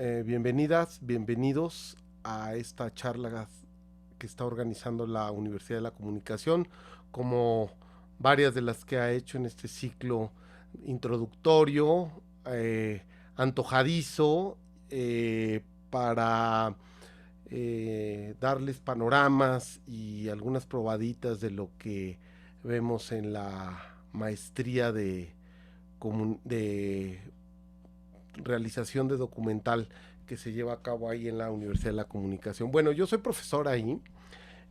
Bienvenidas, bienvenidos a esta charla que está organizando la Universidad de la Comunicación, como varias de las que ha hecho en este ciclo introductorio, antojadizo, para darles panoramas y algunas probaditas de lo que vemos en la maestría de realización de documental que se lleva a cabo ahí en la Universidad de la Comunicación. Bueno, yo soy profesor ahí,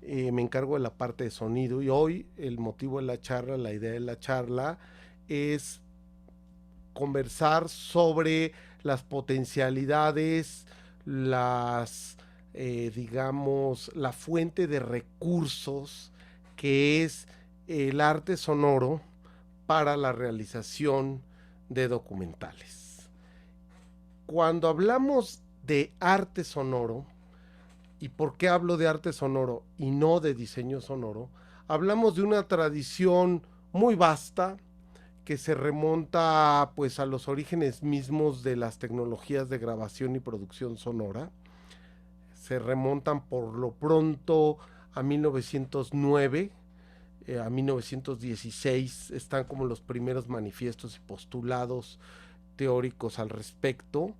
me encargo de la parte de sonido y hoy el motivo de la charla, la idea de la charla es conversar sobre las potencialidades, digamos, la fuente de recursos que es el arte sonoro para la realización de documentales. Cuando hablamos de arte sonoro, ¿y por qué hablo de arte sonoro y no de diseño sonoro? Hablamos de una tradición muy vasta que se remonta pues a los orígenes mismos de las tecnologías de grabación y producción sonora. Se remontan por lo pronto a 1909, a 1916 están como los primeros manifiestos y postulados teóricos al respecto.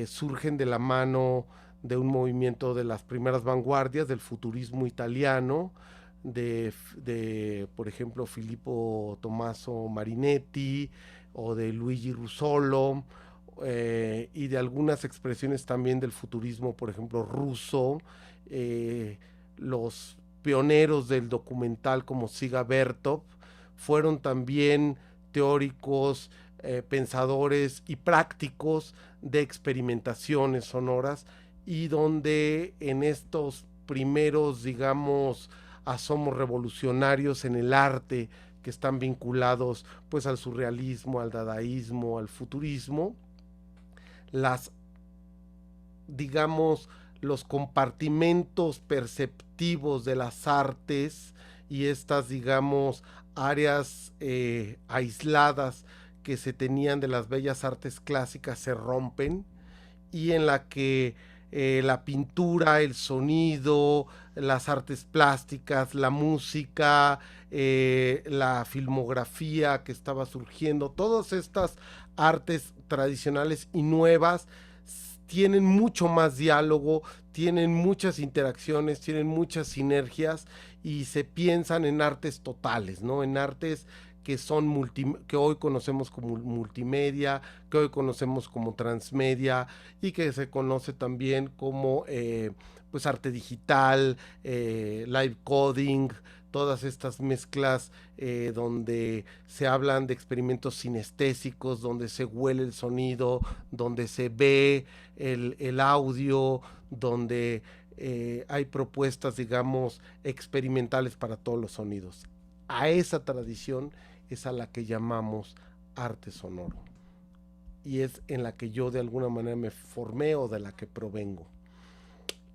Surgen de la mano de un movimiento de las primeras vanguardias del futurismo italiano, por ejemplo, Filippo Tommaso Marinetti o de Luigi Russolo, y de algunas expresiones también del futurismo, por ejemplo, ruso, los pioneros del documental como Siga Bertov fueron también teóricos, pensadores y prácticos de experimentaciones sonoras, y donde en estos primeros, digamos, asomos revolucionarios en el arte que están vinculados pues al surrealismo, al dadaísmo, al futurismo, las, digamos, los compartimentos perceptivos de las artes y estas, digamos, áreas aisladas que se tenían de las bellas artes clásicas se rompen, y en la que la pintura, el sonido, las artes plásticas, la música, la filmografía que estaba surgiendo, todas estas artes tradicionales y nuevas tienen mucho más diálogo, tienen muchas interacciones, tienen muchas sinergias y se piensan en artes totales, ¿no? En artes que que hoy conocemos como multimedia, que hoy conocemos como transmedia y que se conoce también como pues arte digital, live coding, todas estas mezclas donde se hablan de experimentos sinestésicos, donde se huele el sonido, donde se ve el audio, donde hay propuestas, digamos, experimentales para todos los sonidos. A esa tradición es a la que llamamos arte sonoro, y es en la que yo de alguna manera me formé o de la que provengo.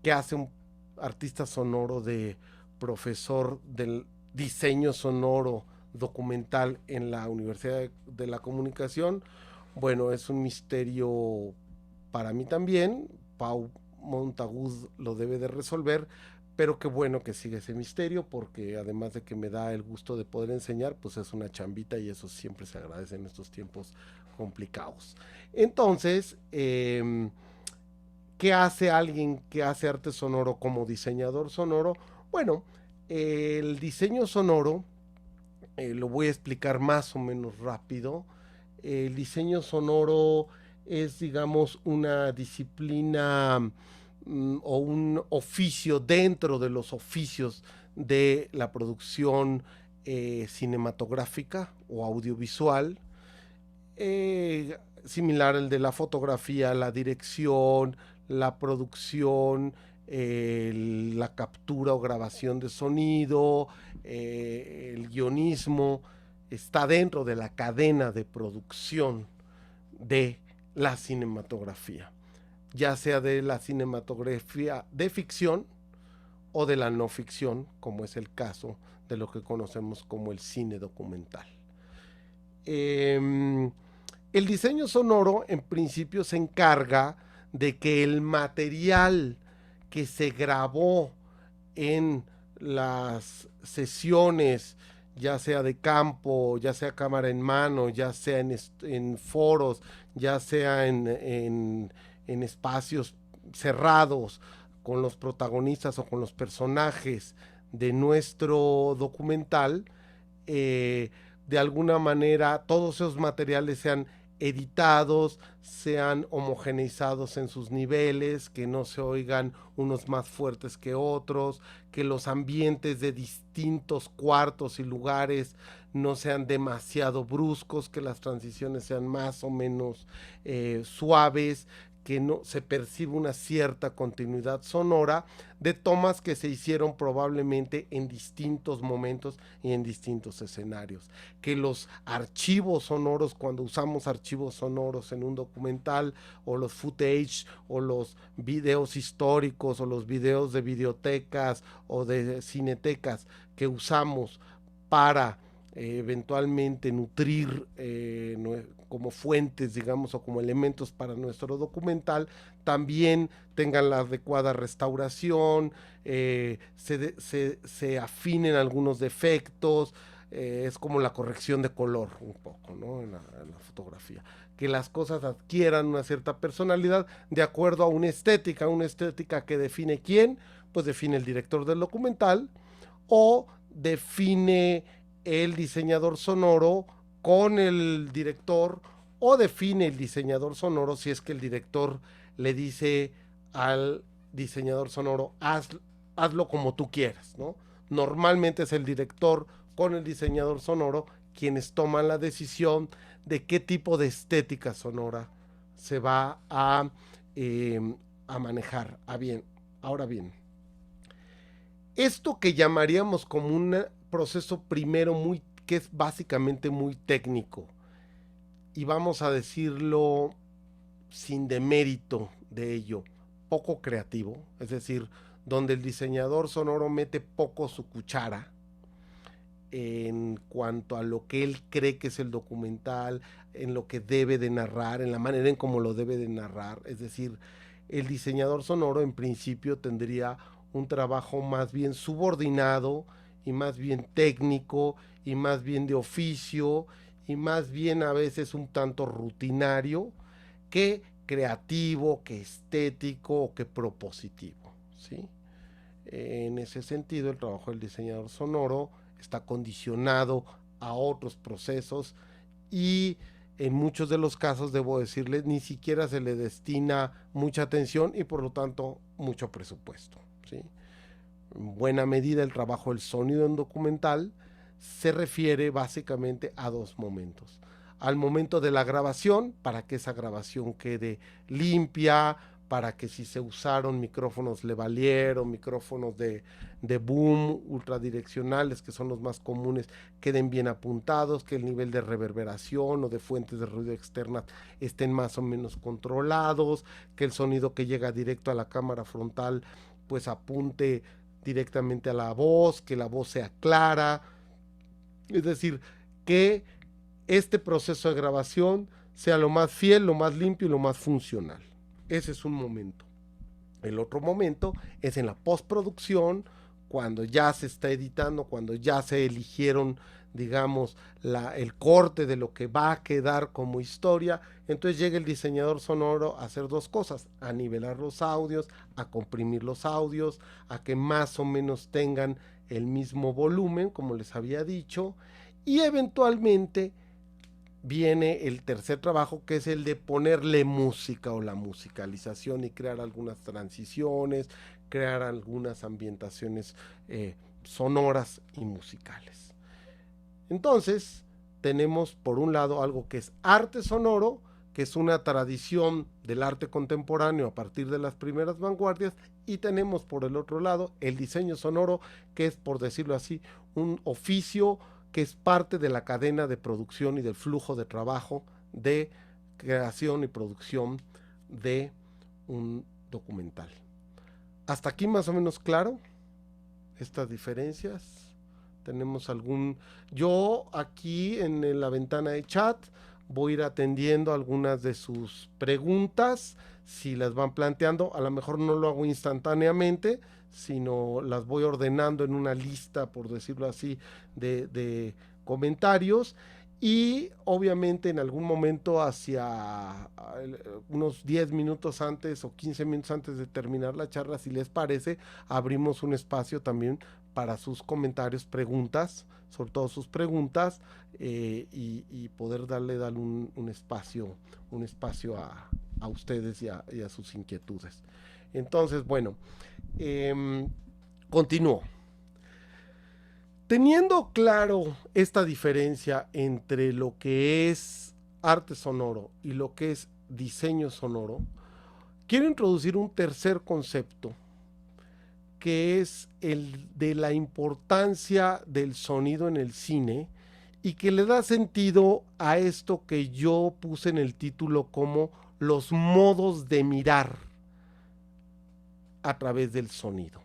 ¿Qué hace un artista sonoro de profesor del diseño sonoro documental en la Universidad de la Comunicación? Bueno, es un misterio para mí también. Pau Montagud lo debe de resolver, pero qué bueno que sigue ese misterio, porque además de que me da el gusto de poder enseñar, pues es una chambita y eso siempre se agradece en estos tiempos complicados. Entonces, ¿qué hace alguien que hace arte sonoro como diseñador sonoro? Bueno, el diseño sonoro, lo voy a explicar más o menos rápido. El diseño sonoro es, digamos, una disciplina o un oficio dentro de los oficios de la producción cinematográfica o audiovisual, similar al de la fotografía, la dirección, la producción, la captura o grabación de sonido, el guionismo, está dentro de la cadena de producción de la cinematografía, ya sea de la cinematografía de ficción o de la no ficción, como es el caso de lo que conocemos como el cine documental. El diseño sonoro en principio se encarga de que el material que se grabó en las sesiones, ya sea de campo, ya sea cámara en mano, ya sea en foros, ya sea en espacios cerrados con los protagonistas o con los personajes de nuestro documental, eh, de alguna manera todos esos materiales sean editados, sean homogeneizados en sus niveles, que no se oigan unos más fuertes que otros, que los ambientes de distintos cuartos y lugares no sean demasiado bruscos, que las transiciones sean más o menos suaves, que no se percibe una cierta continuidad sonora de tomas que se hicieron probablemente en distintos momentos y en distintos escenarios. Que los archivos sonoros, cuando usamos archivos sonoros en un documental, o los footage, o los videos históricos, o los videos de videotecas o de cinetecas que usamos para eventualmente nutrir como fuentes, digamos, o como elementos para nuestro documental, también tengan la adecuada restauración, se afinen algunos defectos, es como la corrección de color un poco, ¿no? En la fotografía. Que las cosas adquieran una cierta personalidad de acuerdo a una estética que define quién, pues define el director del documental, o define el diseñador sonoro con el director, o define el diseñador sonoro si es que el director le dice al diseñador sonoro, hazlo como tú quieras, ¿no? Normalmente es el director con el diseñador sonoro quienes toman la decisión de qué tipo de estética sonora se va a manejar. Ahora bien, esto que llamaríamos como un proceso primero que es básicamente muy técnico, y vamos a decirlo sin demérito de ello, poco creativo, es decir, donde el diseñador sonoro mete poco su cuchara en cuanto a lo que él cree que es el documental, en lo que debe de narrar, en la manera en cómo lo debe de narrar. Es decir, el diseñador sonoro en principio tendría un trabajo más bien subordinado y más bien técnico y más bien de oficio y más bien a veces un tanto rutinario que creativo, que estético o que propositivo, ¿sí? En ese sentido, el trabajo del diseñador sonoro está condicionado a otros procesos y en muchos de los casos, debo decirles, ni siquiera se le destina mucha atención y por lo tanto mucho presupuesto, ¿sí? En buena medida el trabajo del sonido en documental se refiere básicamente a dos momentos. Al momento de la grabación, para que esa grabación quede limpia, para que si se usaron micrófonos lavalier o micrófonos de boom ultradireccionales, que son los más comunes, queden bien apuntados, que el nivel de reverberación o de fuentes de ruido externas estén más o menos controlados, que el sonido que llega directo a la cámara frontal pues apunte directamente a la voz, que la voz sea clara, es decir, que este proceso de grabación sea lo más fiel, lo más limpio y lo más funcional. Ese es un momento. El otro momento es en la postproducción, cuando ya se está editando, cuando ya se eligieron, digamos, el corte de lo que va a quedar como historia. Entonces llega el diseñador sonoro a hacer dos cosas: a nivelar los audios, a comprimir los audios, a que más o menos tengan el mismo volumen, como les había dicho, y eventualmente viene el tercer trabajo, que es el de ponerle música o la musicalización y crear algunas transiciones, crear algunas ambientaciones sonoras y musicales. Entonces, tenemos por un lado algo que es arte sonoro, que es una tradición del arte contemporáneo a partir de las primeras vanguardias, y tenemos por el otro lado el diseño sonoro, que es, por decirlo así, un oficio que es parte de la cadena de producción y del flujo de trabajo de creación y producción de un documental. Hasta aquí más o menos claro estas diferencias. Tenemos algún... Yo aquí en la ventana de chat voy a ir atendiendo algunas de sus preguntas. si las van planteando. A lo mejor no lo hago instantáneamente, sino las voy ordenando en una lista, por decirlo así, de comentarios. Y obviamente en algún momento hacia unos 10 minutos antes o 15 minutos antes de terminar la charla, si les parece, abrimos un espacio también para sus comentarios, preguntas, sobre todo sus preguntas, y poder darle un espacio a ustedes y a sus inquietudes. Entonces, bueno, continúo. Teniendo claro esta diferencia entre lo que es arte sonoro y lo que es diseño sonoro, quiero introducir un tercer concepto, que es el de la importancia del sonido en el cine y que le da sentido a esto que yo puse en el título como los modos de mirar a través del sonido.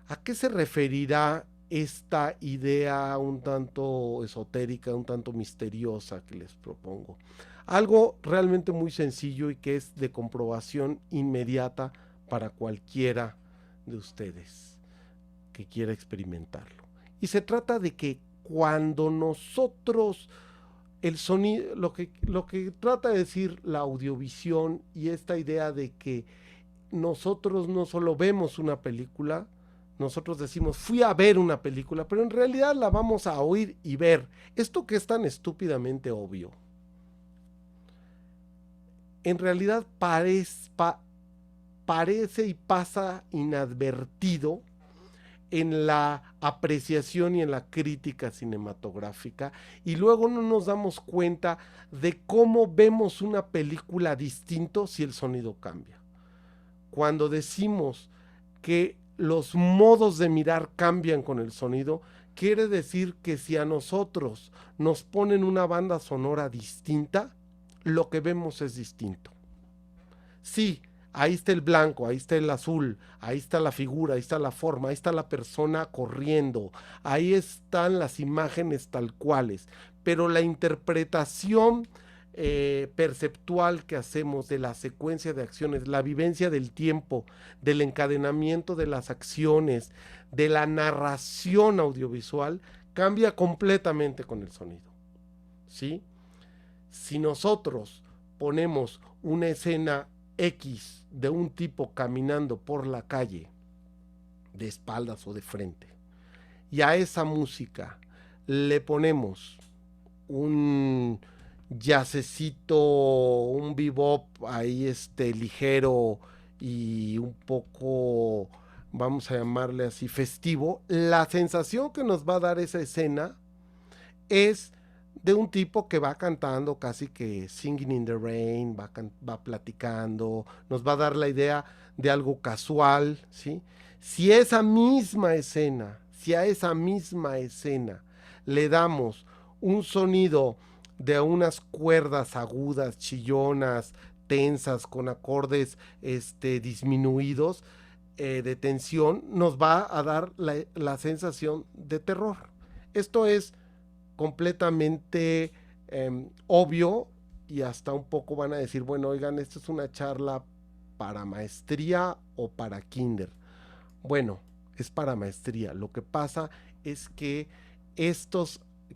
¿A qué se referirá esta idea un tanto esotérica, un tanto misteriosa que les propongo? Algo realmente muy sencillo y que es de comprobación inmediata para cualquiera de ustedes que quiera experimentarlo. Y se trata de que cuando nosotros el sonido, lo que trata de decir la audiovisión y esta idea de que nosotros no solo vemos una película, nosotros decimos fui a ver una película, pero en realidad la vamos a oír y ver. Esto que es tan estúpidamente obvio, en realidad parece y pasa inadvertido en la apreciación y en la crítica cinematográfica, y luego no nos damos cuenta de cómo vemos una película distinto si el sonido cambia. Cuando decimos que los modos de mirar cambian con el sonido, quiere decir que si a nosotros nos ponen una banda sonora distinta, lo que vemos es distinto. Sí, ahí está el blanco, ahí está el azul, ahí está la figura, ahí está la forma, ahí está la persona corriendo, ahí están las imágenes tal cuales, pero la interpretación perceptual que hacemos de la secuencia de acciones, la vivencia del tiempo, del encadenamiento de las acciones, de la narración audiovisual, cambia completamente con el sonido. ¿Sí? Si nosotros ponemos una escena X de un tipo caminando por la calle, de espaldas o de frente, y a esa música le ponemos un jazzecito, un bebop ahí ligero y un poco, vamos a llamarle así, festivo, la sensación que nos va a dar esa escena es de un tipo que va cantando casi que Singing in the Rain, va platicando, nos va a dar la idea de algo casual, ¿sí? Si a esa misma escena le damos un sonido de unas cuerdas agudas, chillonas, tensas, con acordes disminuidos, de tensión, nos va a dar la sensación de terror. Esto es completamente obvio, y hasta un poco van a decir, bueno, oigan, esto es una charla para maestría o para kinder. Bueno, es para maestría. Lo que pasa es que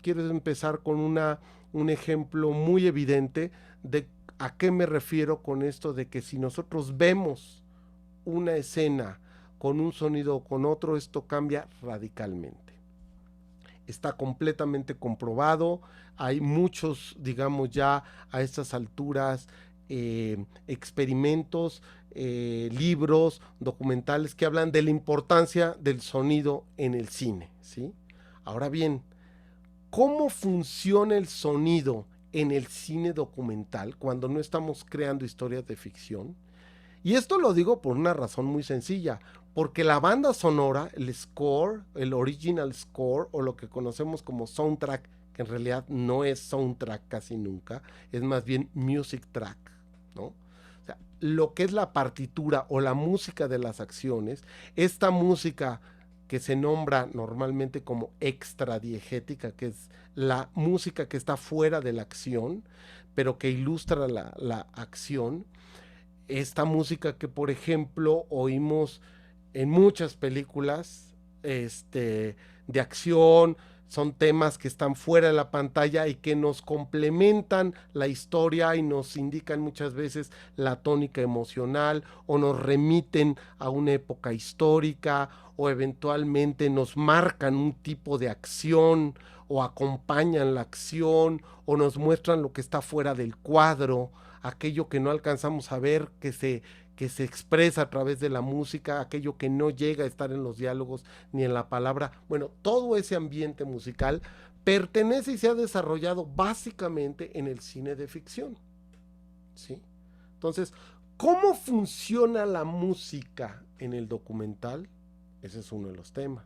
quiero empezar con un ejemplo muy evidente de a qué me refiero con esto de que si nosotros vemos una escena con un sonido o con otro, esto cambia radicalmente. Está completamente comprobado. Hay muchos, digamos, ya a estas alturas, experimentos, libros, documentales que hablan de la importancia del sonido en el cine, ¿sí? Ahora bien, ¿cómo funciona el sonido en el cine documental cuando no estamos creando historias de ficción? Y esto lo digo por una razón muy sencilla, porque la banda sonora, el score, el original score, o lo que conocemos como soundtrack, que en realidad no es soundtrack casi nunca, es más bien music track, ¿no? O sea, lo que es la partitura o la música de las acciones, esta música que se nombra normalmente como extradiegética, que es la música que está fuera de la acción, pero que ilustra la acción, esta música que, por ejemplo, oímos en muchas películas de acción, son temas que están fuera de la pantalla y que nos complementan la historia y nos indican muchas veces la tónica emocional o nos remiten a una época histórica o eventualmente nos marcan un tipo de acción o acompañan la acción o nos muestran lo que está fuera del cuadro, aquello que no alcanzamos a ver, que se expresa a través de la música, aquello que no llega a estar en los diálogos ni en la palabra. Bueno, todo ese ambiente musical pertenece y se ha desarrollado básicamente en el cine de ficción, ¿sí? Entonces, ¿cómo funciona la música en el documental? Ese es uno de los temas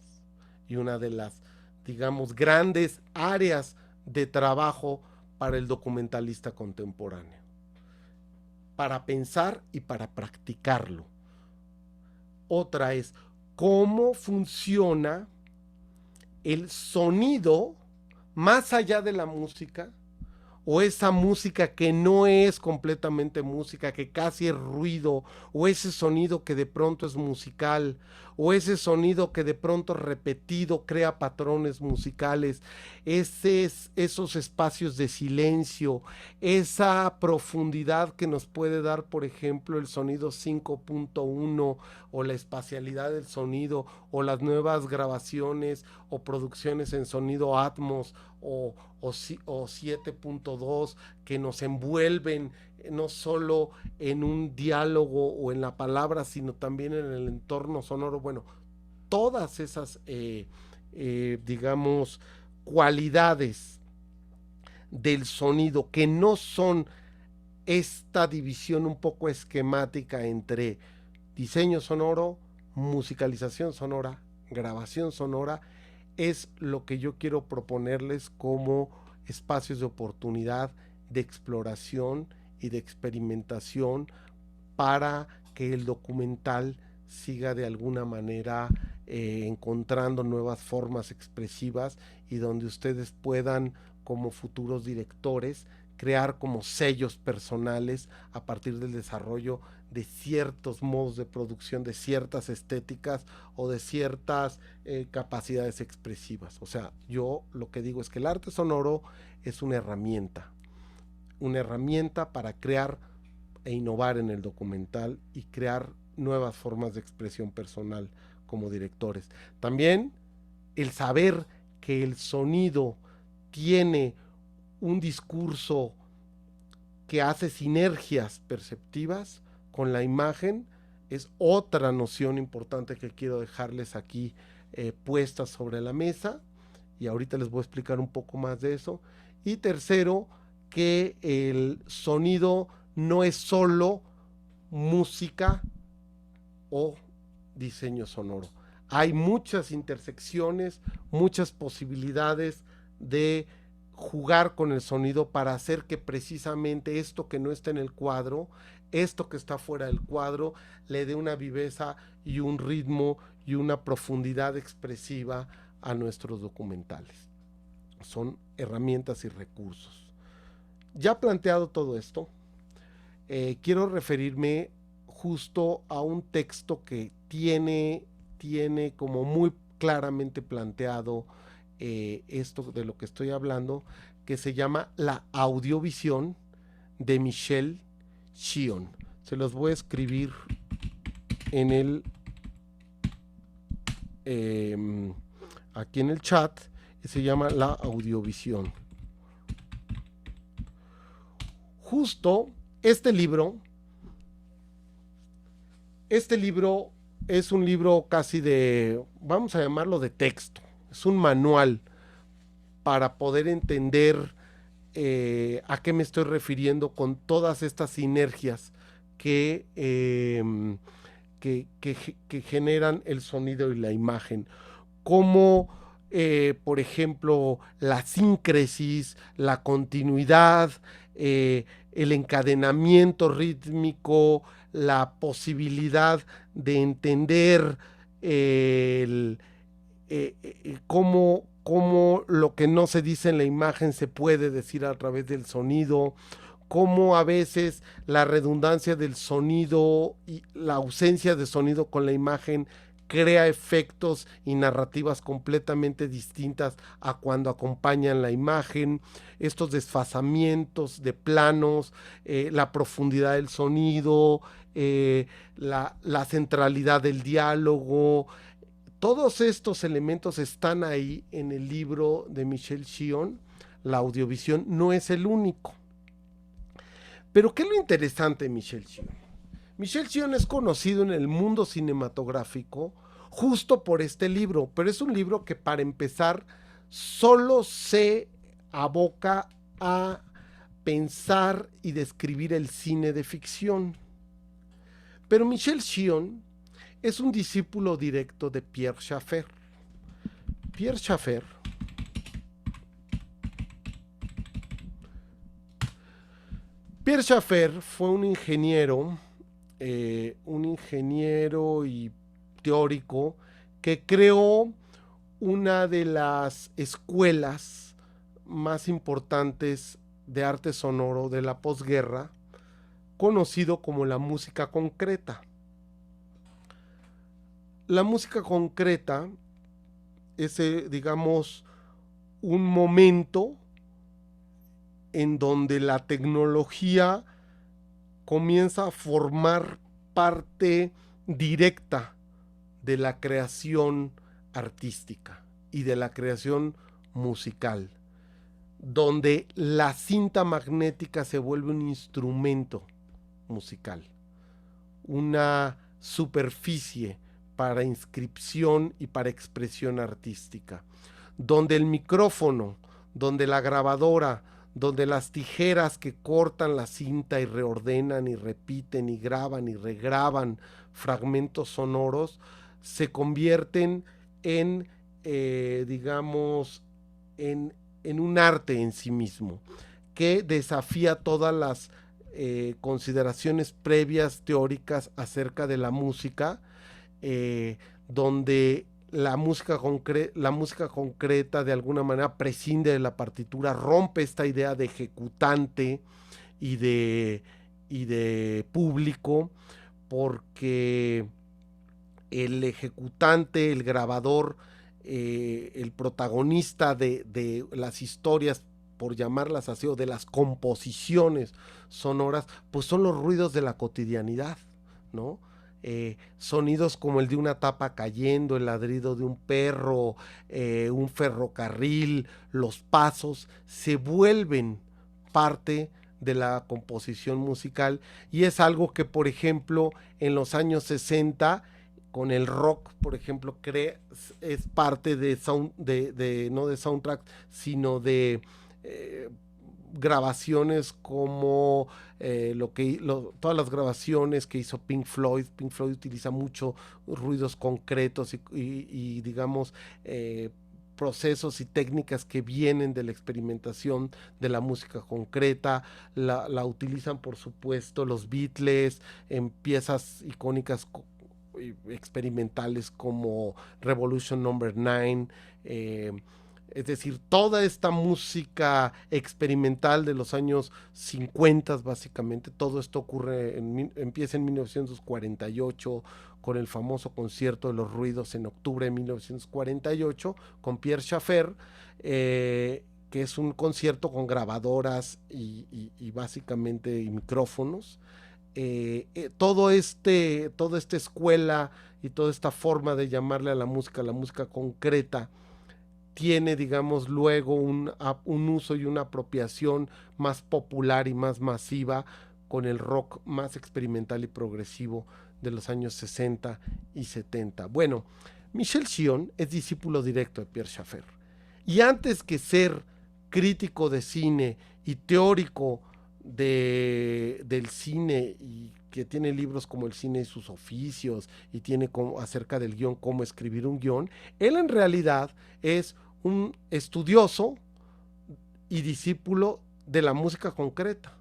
y una de las, digamos, grandes áreas de trabajo para el documentalista contemporáneo, para pensar y para practicarlo. Otra es cómo funciona el sonido más allá de la música, o esa música que no es completamente música, que casi es ruido, o ese sonido que de pronto es musical, o ese sonido que de pronto repetido crea patrones musicales, esos espacios de silencio, esa profundidad que nos puede dar, por ejemplo, el sonido 5.1 o la espacialidad del sonido o las nuevas grabaciones o producciones en sonido Atmos o 7.2 que nos envuelven no solo en un diálogo o en la palabra, sino también en el entorno sonoro. Bueno, todas esas, digamos, cualidades del sonido que no son esta división un poco esquemática entre diseño sonoro, musicalización sonora, grabación sonora, es lo que yo quiero proponerles como espacios de oportunidad, de exploración y de experimentación para que el documental siga de alguna manera encontrando nuevas formas expresivas y donde ustedes puedan, como futuros directores, crear como sellos personales a partir del desarrollo de ciertos modos de producción, de ciertas estéticas o de ciertas capacidades expresivas. O sea, yo lo que digo es que el arte sonoro es una herramienta para crear e innovar en el documental y crear nuevas formas de expresión personal como directores. También el saber que el sonido tiene un discurso que hace sinergias perceptivas con la imagen es otra noción importante que quiero dejarles aquí puesta sobre la mesa, y ahorita les voy a explicar un poco más de eso. Y tercero, que el sonido no es solo música o diseño sonoro. Hay muchas intersecciones, muchas posibilidades de jugar con el sonido para hacer que precisamente esto que no está en el cuadro, esto que está fuera del cuadro, le dé una viveza y un ritmo y una profundidad expresiva a nuestros documentales. Son herramientas y recursos. Ya planteado todo esto, quiero referirme justo a un texto que tiene como muy claramente planteado esto de lo que estoy hablando, que se llama La Audiovisión, de Michel Chion. Se los voy a escribir en el aquí en el chat. Se llama La Audiovisión. Justo este libro es un libro casi de, vamos a llamarlo de texto, es un manual para poder entender a qué me estoy refiriendo con todas estas sinergias que generan el sonido y la imagen. Como, por ejemplo, la síncresis, la continuidad, el encadenamiento rítmico, la posibilidad de entender cómo lo que no se dice en la imagen se puede decir a través del sonido, cómo a veces la redundancia del sonido y la ausencia de sonido con la imagen crea efectos y narrativas completamente distintas a cuando acompañan la imagen, estos desfasamientos de planos, la profundidad del sonido, la centralidad del diálogo. Todos estos elementos están ahí en el libro de Michel Chion. La audiovisión no es el único. Pero ¿qué es lo interesante de Michel Chion? Michel Chion es conocido en el mundo cinematográfico justo por este libro, pero es un libro que para empezar solo se aboca a pensar y describir el cine de ficción. Pero Michel Chion es un discípulo directo de Pierre Schaeffer. Pierre Schaeffer Pierre Schaeffer fue un ingeniero y teórico que creó una de las escuelas más importantes de arte sonoro de la posguerra, conocido como la música concreta. La música concreta es, digamos, un momento en donde la tecnología comienza a formar parte directa de la creación artística y de la creación musical, donde la cinta magnética se vuelve un instrumento musical, una superficie para inscripción y para expresión artística, donde el micrófono, donde la grabadora, donde las tijeras que cortan la cinta y reordenan y repiten y graban y regraban fragmentos sonoros, se convierten en, digamos, en un arte en sí mismo, que desafía todas las consideraciones previas teóricas acerca de la música, donde la música concreta de alguna manera prescinde de la partitura, rompe esta idea de ejecutante y de público, porque el ejecutante, el grabador, el protagonista de las historias, por llamarlas así, o de las composiciones sonoras, pues son los ruidos de la cotidianidad, ¿no? Sonidos como el de una tapa cayendo, el ladrido de un perro, un ferrocarril, los pasos, se vuelven parte de la composición musical, y es algo que, por ejemplo, en los años 60 con el rock, por ejemplo, es parte de, no de soundtrack, sino de grabaciones como todas las grabaciones que hizo Pink Floyd. Pink Floyd utiliza mucho ruidos concretos y digamos, procesos y técnicas que vienen de la experimentación de la música concreta. La utilizan, por supuesto, los Beatles en piezas icónicas experimentales como Revolution Number 9. Es decir, toda esta música experimental de los años 50, básicamente, todo esto empieza en 1948 con el famoso concierto de los ruidos en octubre de 1948 con Pierre Schaeffer, que es un concierto con grabadoras y básicamente y micrófonos. Toda esta escuela y toda esta forma de llamarle a la música concreta, tiene, digamos, luego un uso y una apropiación más popular y más masiva con el rock más experimental y progresivo de los años 60 y 70. Bueno, Michel Chion es discípulo directo de Pierre Schaeffer, y antes que ser crítico de cine y teórico del cine, y que tiene libros como El cine y sus oficios, y tiene acerca del guión, cómo escribir un guión, él en realidad es un estudioso y discípulo de la música concreta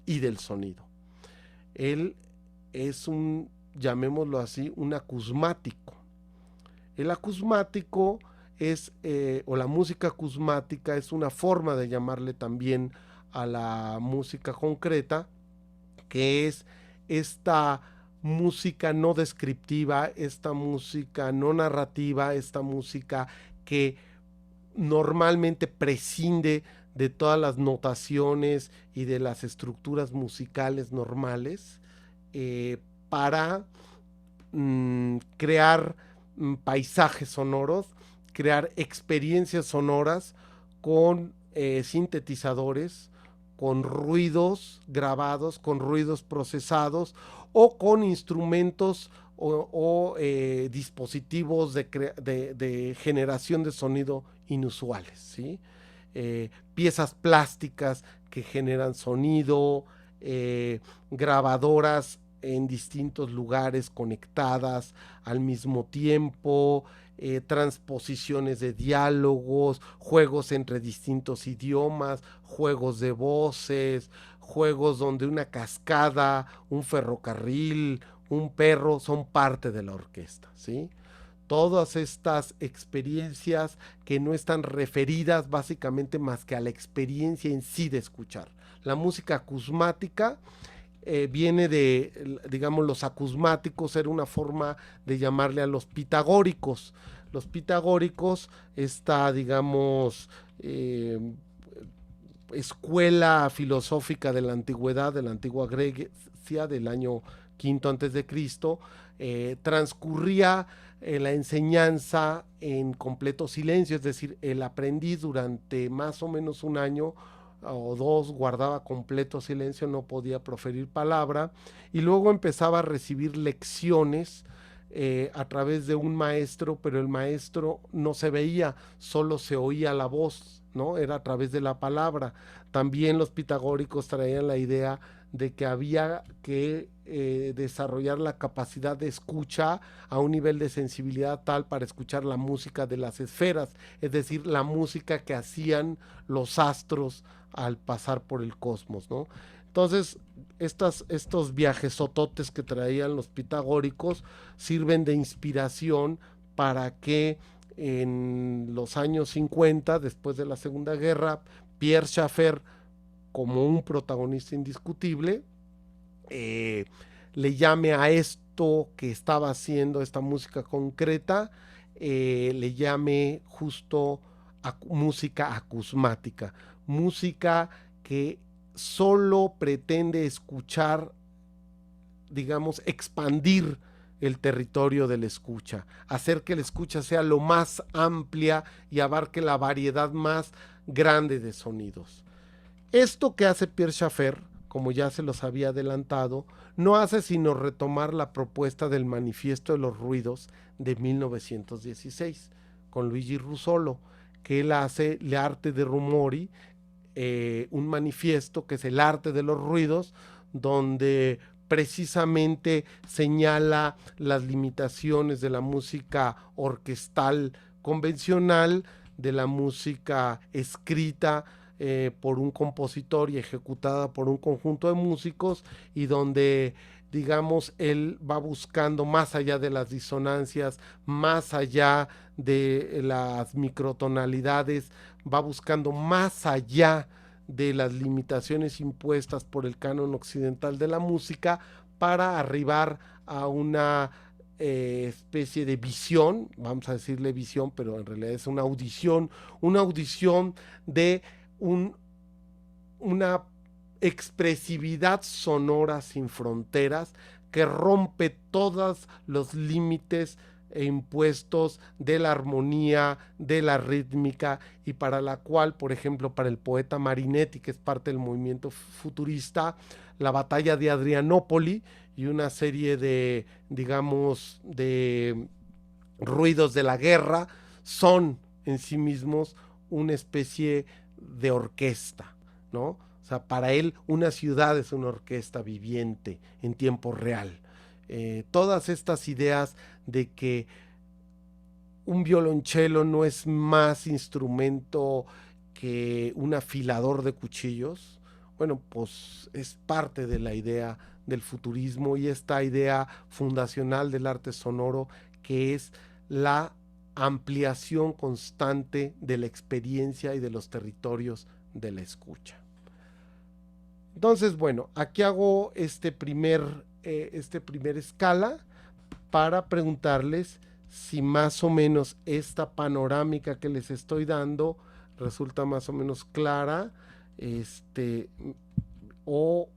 y del sonido. Él es llamémoslo así, un acusmático. El acusmático o la música acusmática es una forma de llamarle también a la música concreta, que es esta música no descriptiva, esta música no narrativa, esta música que normalmente prescinde de todas las notaciones y de las estructuras musicales normales, para crear paisajes sonoros, crear experiencias sonoras con sintetizadores, con ruidos grabados, con ruidos procesados o con instrumentos o dispositivos de generación de sonido inusuales, ¿sí? Piezas plásticas que generan sonido, grabadoras en distintos lugares conectadas al mismo tiempo, transposiciones de diálogos, juegos entre distintos idiomas, juegos de voces, juegos donde una cascada, un ferrocarril, un perro son parte de la orquesta, ¿sí? Todas estas experiencias que no están referidas básicamente más que a la experiencia en sí de escuchar. La música acusmática viene de, digamos, los acusmáticos, era una forma de llamarle a los pitagóricos. Los pitagóricos, esta, digamos, escuela filosófica de la antigüedad, de la antigua Grecia, del año V antes de Cristo, transcurría la enseñanza en completo silencio, es decir, el aprendiz durante más o menos un año o dos guardaba completo silencio, no podía proferir palabra, y luego empezaba a recibir lecciones a través de un maestro, pero el maestro no se veía, solo se oía la voz, ¿no? Era a través de la palabra. También los pitagóricos traían la idea de que había que desarrollar la capacidad de escucha a un nivel de sensibilidad tal para escuchar la música de las esferas, es decir, la música que hacían los astros al pasar por el cosmos, ¿no? Entonces, estos viajes sototes que traían los pitagóricos sirven de inspiración para que en los años 50, después de la Segunda Guerra, Pierre Schaeffer, como un protagonista indiscutible, le llame a esto que estaba haciendo, esta música concreta, le llame justo música acusmática, música que solo pretende escuchar, digamos, expandir el territorio de la escucha, hacer que la escucha sea lo más amplia y abarque la variedad más grande de sonidos. Esto que hace Pierre Schaeffer, como ya se los había adelantado, no hace sino retomar la propuesta del Manifiesto de los Ruidos de 1916 con Luigi Russolo, que él hace l'arte de rumori, un manifiesto que es el arte de los ruidos, donde precisamente señala las limitaciones de la música orquestal convencional, de la música escrita por un compositor y ejecutada por un conjunto de músicos, y donde, digamos, él va buscando más allá de las disonancias, más allá de las microtonalidades, va buscando más allá de las limitaciones impuestas por el canon occidental de la música para arribar a una especie de visión, vamos a decirle visión, pero en realidad es una audición de una expresividad sonora sin fronteras que rompe todos los límites impuestos de la armonía, de la rítmica, y para la cual, por ejemplo, para el poeta Marinetti, que es parte del movimiento futurista, la batalla de Adrianópoli y una serie de, digamos, de ruidos de la guerra son en sí mismos una especie de orquesta, ¿no? O sea, para él una ciudad es una orquesta viviente en tiempo real. Todas estas ideas de que un violonchelo no es más instrumento que un afilador de cuchillos, bueno, pues es parte de la idea del futurismo y esta idea fundacional del arte sonoro, que es la ampliación constante de la experiencia y de los territorios de la escucha. Entonces, bueno, aquí hago este primer escala para preguntarles si más o menos esta panorámica que les estoy dando resulta más o menos clara, este, o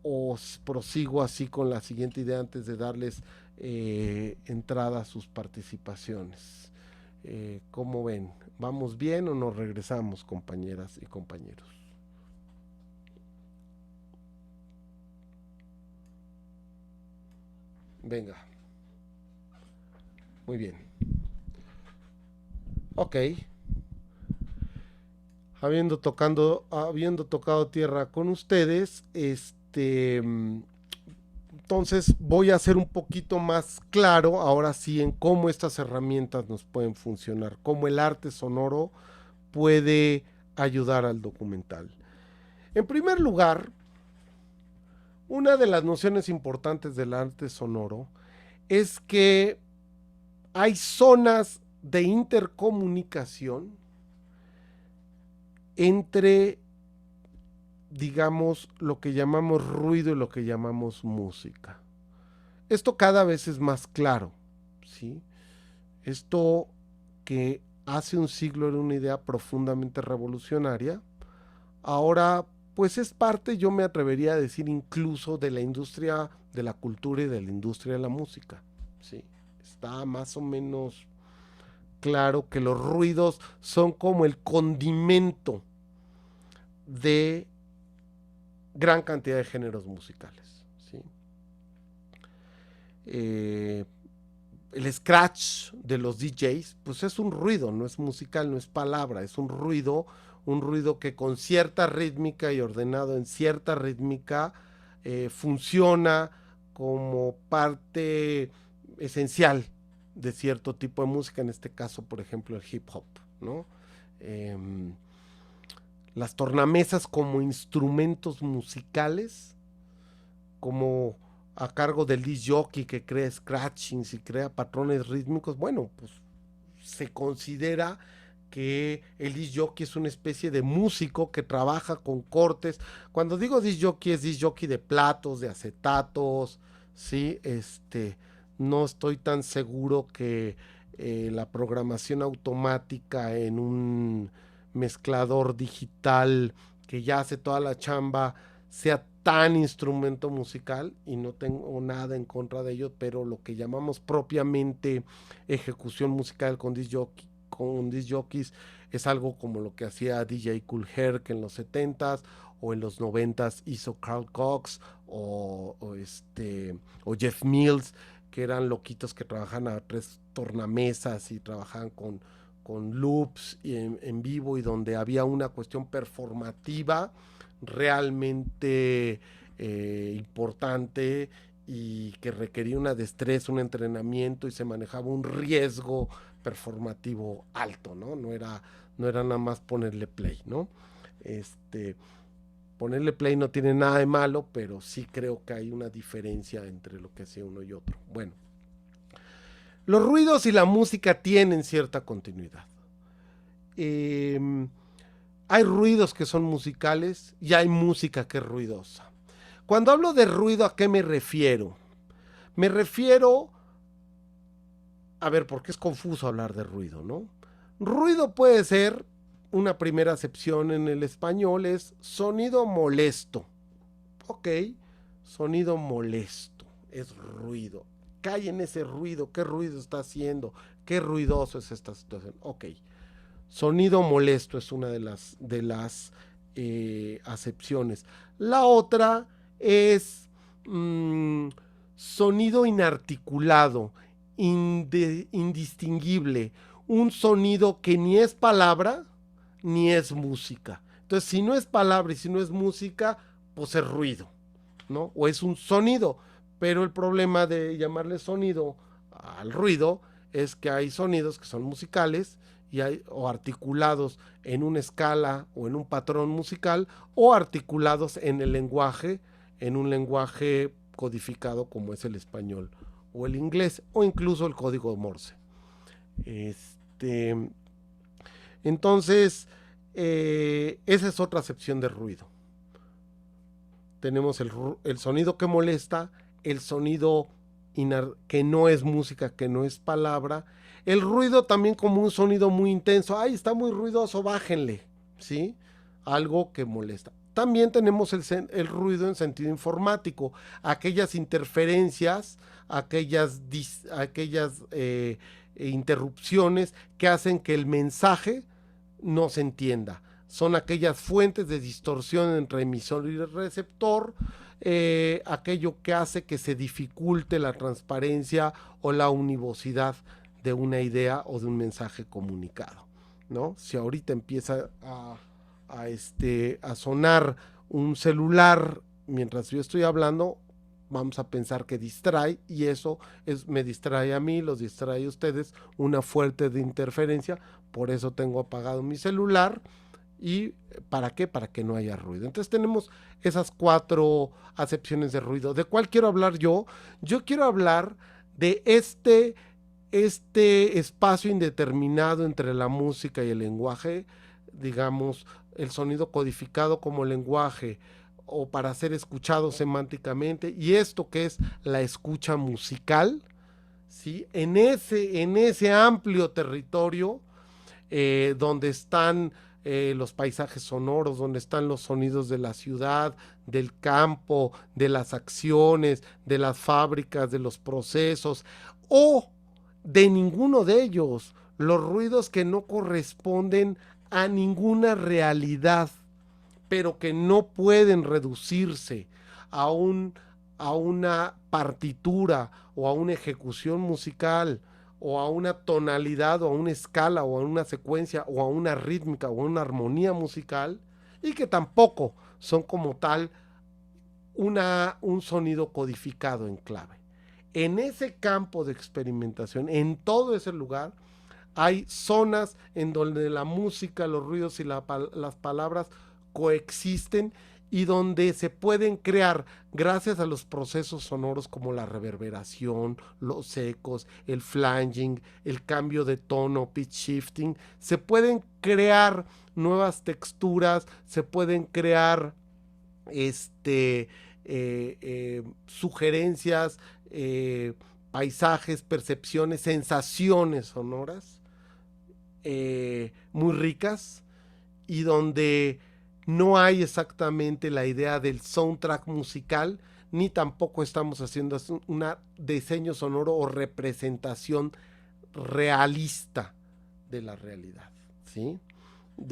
prosigo así con la siguiente idea antes de darles entrada a sus participaciones. ¿Cómo ven? ¿Vamos bien o nos regresamos, compañeras y compañeros? Venga, muy bien. Ok, habiendo tocado tierra con ustedes, entonces voy a ser un poquito más claro ahora sí en cómo estas herramientas nos pueden funcionar, cómo el arte sonoro puede ayudar al documental. En primer lugar, una de las nociones importantes del arte sonoro es que hay zonas de intercomunicación entre, digamos, lo que llamamos ruido y lo que llamamos música. Esto cada vez es más claro, ¿sí? Esto que hace un siglo era una idea profundamente revolucionaria, ahora pues es parte, yo me atrevería a decir, incluso de la industria de la cultura y de la industria de la música, ¿sí? Está más o menos claro que los ruidos son como el condimento de gran cantidad de géneros musicales, ¿sí? Eh, el scratch de los DJs, pues es un ruido, no es musical, no es palabra, es un ruido que con cierta rítmica y ordenado en cierta rítmica funciona como parte esencial de cierto tipo de música, en este caso, por ejemplo, el hip hop, ¿no? Eh, las tornamesas como instrumentos musicales, como a cargo del disc jockey que crea scratchings y crea patrones rítmicos, bueno, pues se considera que el disc jockey es una especie de músico que trabaja con cortes. Cuando digo disc jockey, es disc jockey de platos, de acetatos, ¿sí? No estoy tan seguro que la programación automática en un mezclador digital que ya hace toda la chamba sea tan instrumento musical, y no tengo nada en contra de ello, pero lo que llamamos propiamente ejecución musical con disc jockeys es algo como lo que hacía DJ Kool Herc en los 70s o en los 90s hizo Carl Cox o Jeff Mills, que eran loquitos que trabajan a tres tornamesas y trabajaban con loops en vivo, y donde había una cuestión performativa realmente importante y que requería una destreza, un entrenamiento, y se manejaba un riesgo performativo alto, ¿no? No era nada más ponerle play, ¿no? Este, ponerle play no tiene nada de malo, pero sí creo que hay una diferencia entre lo que hace uno y otro. Bueno, los ruidos y la música tienen cierta continuidad. Eh, Hay ruidos que son musicales y hay música que es ruidosa. Cuando hablo de ruido, ¿a qué me refiero? Me refiero, a ver, porque es confuso hablar de ruido, ¿no? Ruido puede ser, una primera acepción en el español es sonido molesto. Ok, sonido molesto, es ruido. Cae en ese ruido, ¿qué ruido está haciendo? ¿Qué ruidoso es esta situación? Ok, sonido molesto es una de las acepciones. La otra es mmm, sonido inarticulado, indistinguible, un sonido que ni es palabra ni es música. Entonces, si no es palabra y si no es música, pues es ruido, ¿no? O es un sonido. Pero el problema de llamarle sonido al ruido es que hay sonidos que son musicales o articulados en una escala o en un patrón musical, o articulados en el lenguaje, en un lenguaje codificado como es el español o el inglés o incluso el código Morse. Este, entonces, esa es otra acepción de ruido. tenemos el sonido que molesta, el sonido que no es música, que no es palabra, el ruido también como un sonido muy intenso, ay, está muy ruidoso, bájenle, ¿sí? Algo que molesta. También tenemos el ruido en sentido informático, aquellas interferencias, aquellas interrupciones que hacen que el mensaje no se entienda. Son aquellas fuentes de distorsión entre emisor y receptor, aquello que hace que se dificulte la transparencia o la univocidad de una idea o de un mensaje comunicado, ¿no? Si ahorita empieza a sonar un celular mientras yo estoy hablando, vamos a pensar que distrae, y eso me distrae a mí, los distrae a ustedes, una fuerte de interferencia. Por eso tengo apagado mi celular. ¿Y para qué? Para que no haya ruido. Entonces tenemos esas 4 acepciones de ruido. ¿De cuál quiero hablar yo? Yo quiero hablar de este espacio indeterminado entre la música y el lenguaje, digamos, el sonido codificado como lenguaje o para ser escuchado semánticamente, y esto que es la escucha musical, ¿sí? En ese amplio territorio, donde están los paisajes sonoros, donde están los sonidos de la ciudad, del campo, de las acciones, de las fábricas, de los procesos, o de ninguno de ellos, los ruidos que no corresponden a ninguna realidad, pero que no pueden reducirse a, a una partitura o a una ejecución musical o a una tonalidad o a una escala o a una secuencia o a una rítmica o a una armonía musical, y que tampoco son como tal un sonido codificado en clave. En ese campo de experimentación, en todo ese lugar, hay zonas en donde la música, los ruidos y las palabras coexisten, y donde se pueden crear, gracias a los procesos sonoros como la reverberación, los ecos, el flanging, el cambio de tono, pitch shifting, se pueden crear nuevas texturas, se pueden crear sugerencias, paisajes, percepciones, sensaciones sonoras muy ricas, y donde no hay exactamente la idea del soundtrack musical, ni tampoco estamos haciendo un diseño sonoro o representación realista de la realidad, ¿sí?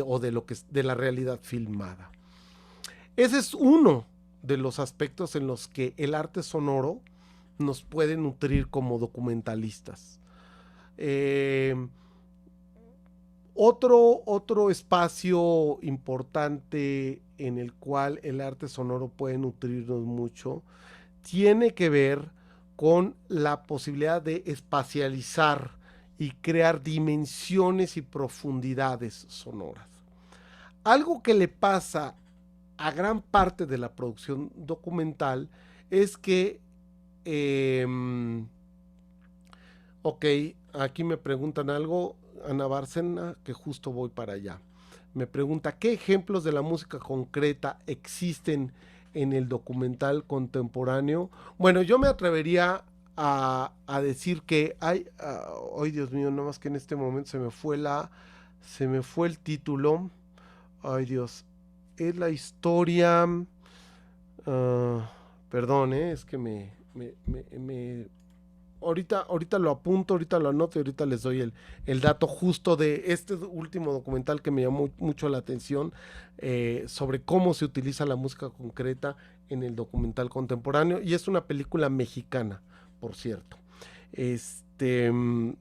O de la realidad filmada. Ese es uno de los aspectos en los que el arte sonoro nos puede nutrir como documentalistas. Otro espacio importante en el cual el arte sonoro puede nutrirnos mucho tiene que ver con la posibilidad de espacializar y crear dimensiones y profundidades sonoras. Algo que le pasa a gran parte de la producción documental es que, ok, aquí me preguntan algo, Ana Bárcena, que justo voy para allá. Me pregunta, ¿qué ejemplos de la música concreta existen en el documental contemporáneo? Bueno, yo me atrevería a decir que hay, ay Dios mío, nada más que en este momento se me fue el título, ay Dios, es la historia, perdón, es que ahorita lo apunto, ahorita lo anoto y ahorita les doy el dato justo de este último documental que me llamó mucho la atención, sobre cómo se utiliza la música concreta en el documental contemporáneo, y es una película mexicana, por cierto,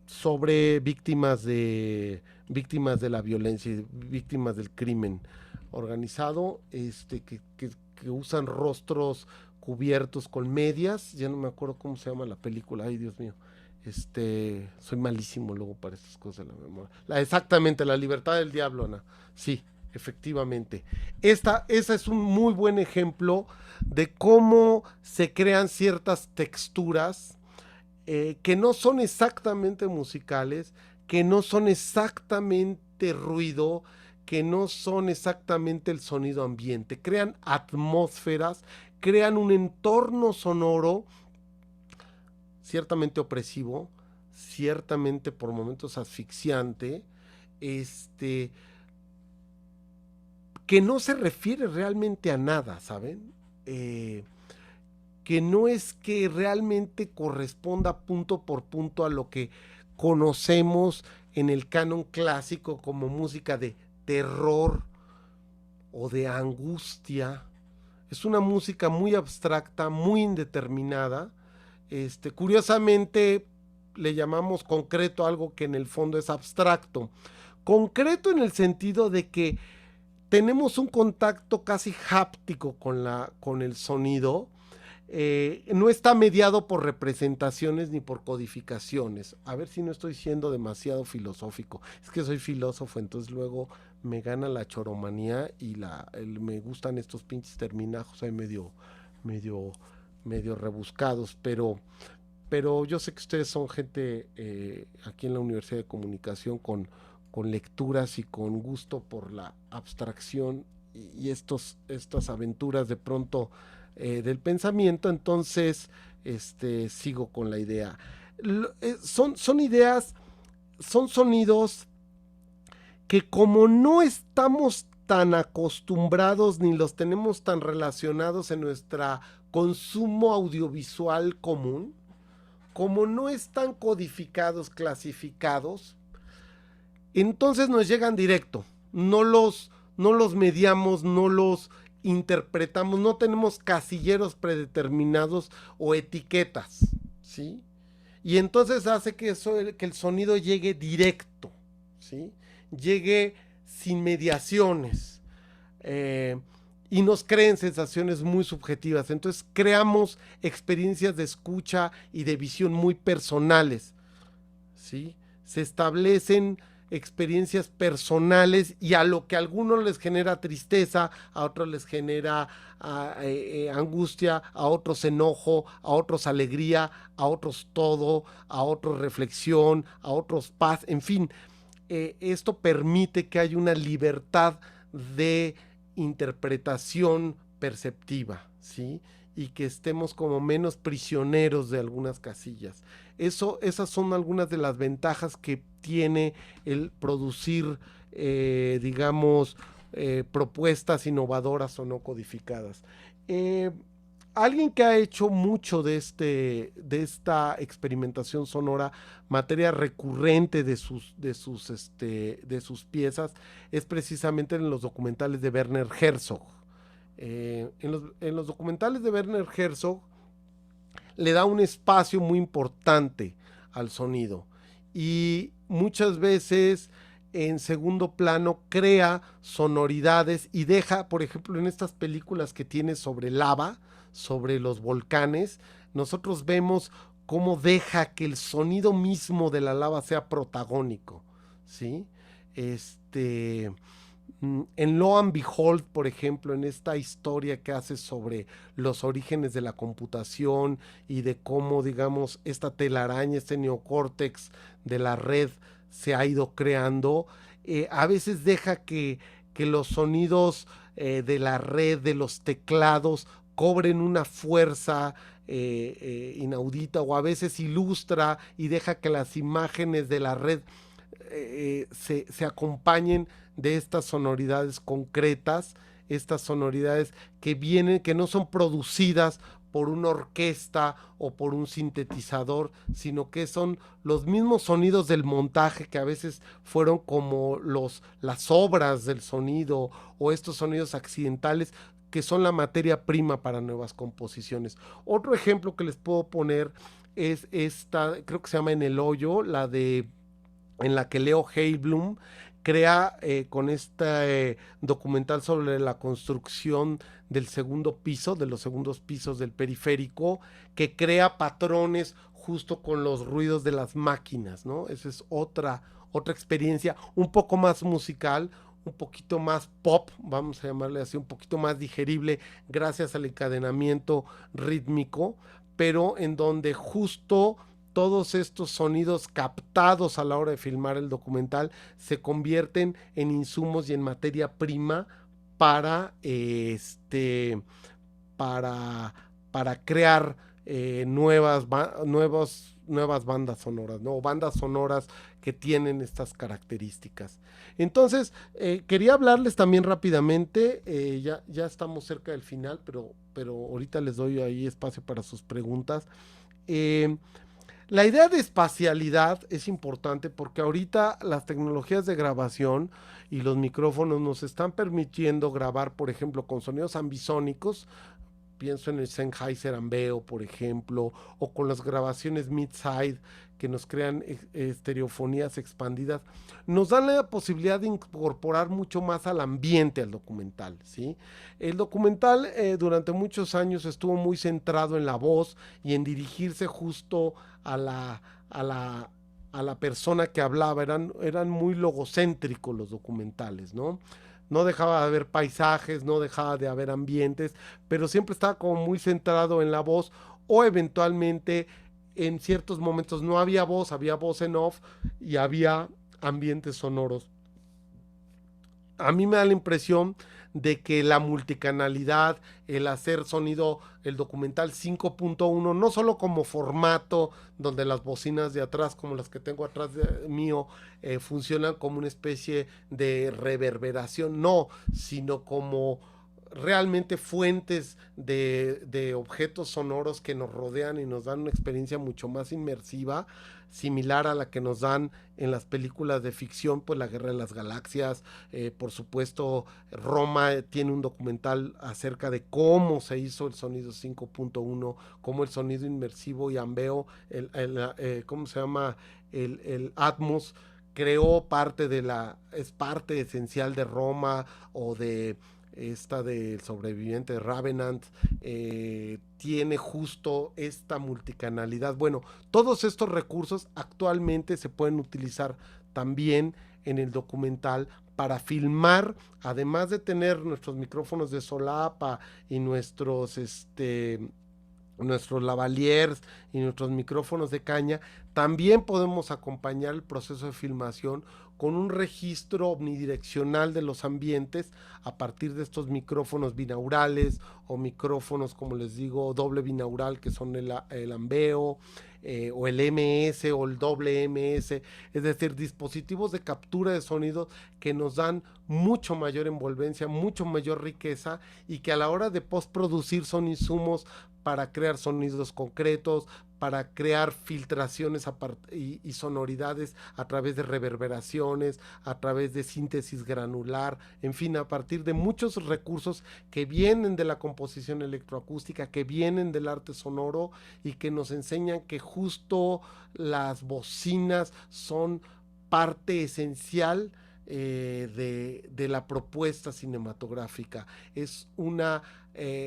sobre víctimas de la violencia y víctimas del crimen organizado, que usan rostros cubiertos con medias, ya no me acuerdo cómo se llama la película, ay Dios mío, soy malísimo luego para estas cosas de la memoria. Exactamente, La Libertad del Diablo, Ana, sí, efectivamente. Esa es un muy buen ejemplo de cómo se crean ciertas texturas, que no son exactamente musicales, que no son exactamente ruido, que no son exactamente el sonido ambiente, crean atmósferas crean un entorno sonoro ciertamente opresivo, ciertamente por momentos asfixiante, que no se refiere realmente a nada, ¿saben? Que no es que realmente corresponda punto por punto a lo que conocemos en el canon clásico como música de terror o de angustia. Es una música muy abstracta, muy indeterminada. Curiosamente le llamamos concreto algo que en el fondo es abstracto. Concreto en el sentido de que tenemos un contacto casi háptico con el sonido. No está mediado por representaciones ni por codificaciones. A ver si no estoy siendo demasiado filosófico. Es que soy filósofo, entonces luego me gana la choromanía y me gustan estos pinches terminajos ahí medio, medio rebuscados, pero yo sé que ustedes son gente aquí en la Universidad de Comunicación con lecturas y con gusto por la abstracción y estas aventuras de pronto del pensamiento. Entonces sigo con la idea. Son ideas, son sonidos que como no estamos tan acostumbrados ni los tenemos tan relacionados en nuestra consumo audiovisual común, como no están codificados, clasificados, entonces nos llegan directo. No los mediamos, no los interpretamos, no tenemos casilleros predeterminados o etiquetas, ¿sí? Y entonces hace que el sonido llegue directo, ¿sí? Llegue sin mediaciones. Y nos creen sensaciones muy subjetivas. Entonces creamos experiencias de escucha y de visión muy personales, ¿sí? Se establecen experiencias personales y a lo que a algunos les genera tristeza, a otros les genera angustia, a otros enojo, a otros alegría, a otros todo, a otros reflexión, a otros paz, en fin. Esto permite que haya una libertad de interpretación perceptiva, ¿sí? Y que estemos como menos prisioneros de algunas casillas. Esas son algunas de las ventajas que tiene el producir, digamos, propuestas innovadoras o no codificadas. Alguien que ha hecho mucho de esta experimentación sonora, materia recurrente de sus piezas, es precisamente en los documentales de Werner Herzog. En los documentales de Werner Herzog le da un espacio muy importante al sonido y muchas veces en segundo plano crea sonoridades y deja, por ejemplo, en estas películas que tiene sobre lava, sobre los volcanes, nosotros vemos cómo deja que el sonido mismo de la lava sea protagónico, ¿sí? En Lo and Behold, por ejemplo, en esta historia que hace sobre los orígenes de la computación y de cómo, digamos, esta telaraña, este neocórtex de la red se ha ido creando, a veces deja que los sonidos de la red, de los teclados, cobren una fuerza inaudita, o a veces ilustra y deja que las imágenes de la red se acompañen de estas sonoridades concretas, estas sonoridades que no son producidas por una orquesta o por un sintetizador, sino que son los mismos sonidos del montaje, que a veces fueron como las obras del sonido o estos sonidos accidentales que son la materia prima para nuevas composiciones. Otro ejemplo que les puedo poner es esta, creo que se llama En el hoyo, en la que Leo Heilblum crea con este documental sobre la construcción del segundo piso, de los segundos pisos del periférico, que crea patrones justo con los ruidos de las máquinas, ¿no? Esa es otra experiencia un poco más musical, un poquito más pop, vamos a llamarle así, un poquito más digerible gracias al encadenamiento rítmico, pero en donde justo todos estos sonidos captados a la hora de filmar el documental se convierten en insumos y en materia prima para para, para crear nuevas bandas sonoras, ¿no? Bandas sonoras que tienen estas características. Entonces, quería hablarles también rápidamente, ya estamos cerca del final, pero ahorita les doy ahí espacio para sus preguntas. Eh, la idea de espacialidad es importante porque ahorita las tecnologías de grabación y los micrófonos nos están permitiendo grabar, por ejemplo, con sonidos ambisónicos. Pienso en el Sennheiser Ambeo, por ejemplo, o con las grabaciones mid-side que nos crean estereofonías expandidas, nos dan la posibilidad de incorporar mucho más al ambiente al documental, ¿sí? El documental durante muchos años estuvo muy centrado en la voz y en dirigirse justo a a la, a la persona que hablaba, eran muy logocéntricos los documentales, ¿no? No dejaba de haber paisajes, no dejaba de haber ambientes, pero siempre estaba como muy centrado en la voz o eventualmente en ciertos momentos no había voz, había voz en off y había ambientes sonoros. A mí me da la impresión de que la multicanalidad, el hacer sonido, el documental 5.1, no solo como formato, donde las bocinas de atrás, como las que tengo atrás de mío, funcionan como una especie de reverberación, no, sino como realmente fuentes de objetos sonoros que nos rodean y nos dan una experiencia mucho más inmersiva, similar a la que nos dan en las películas de ficción, pues la Guerra de las Galaxias, por supuesto Roma tiene un documental acerca de cómo se hizo el sonido 5.1, cómo el sonido inmersivo y ambeo, ¿cómo se llama? El Atmos creó parte es parte esencial de Roma o de esta del sobreviviente de Ravenant, tiene justo esta multicanalidad. Bueno, todos estos recursos actualmente se pueden utilizar también en el documental para filmar, además de tener nuestros micrófonos de solapa y nuestros lavaliers y nuestros micrófonos de caña, también podemos acompañar el proceso de filmación con un registro omnidireccional de los ambientes a partir de estos micrófonos binaurales o micrófonos, como les digo, doble binaural, que son el ambeo, o el MS o el doble MS, es decir, dispositivos de captura de sonido que nos dan mucho mayor envolvencia, mucho mayor riqueza y que a la hora de postproducir son insumos para crear sonidos concretos, para crear filtraciones y sonoridades a través de reverberaciones, a través de síntesis granular, en fin, a partir de muchos recursos que vienen de la composición electroacústica, que vienen del arte sonoro y que nos enseñan que justo las bocinas son parte esencial de la propuesta cinematográfica. Es una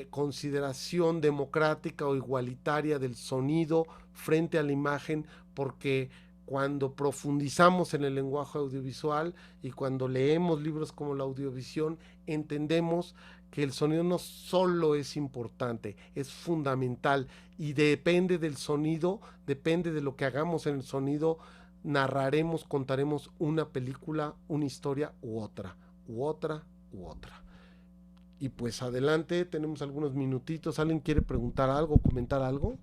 consideración democrática o igualitaria del sonido frente a la imagen, porque cuando profundizamos en el lenguaje audiovisual y cuando leemos libros como la audiovisión, entendemos que el sonido no solo es importante, es fundamental y depende del sonido, depende de lo que hagamos en el sonido, narraremos, contaremos una película, una historia u otra, u otra, u otra. Y pues adelante, tenemos algunos minutitos. ¿Alguien quiere preguntar algo, comentar algo?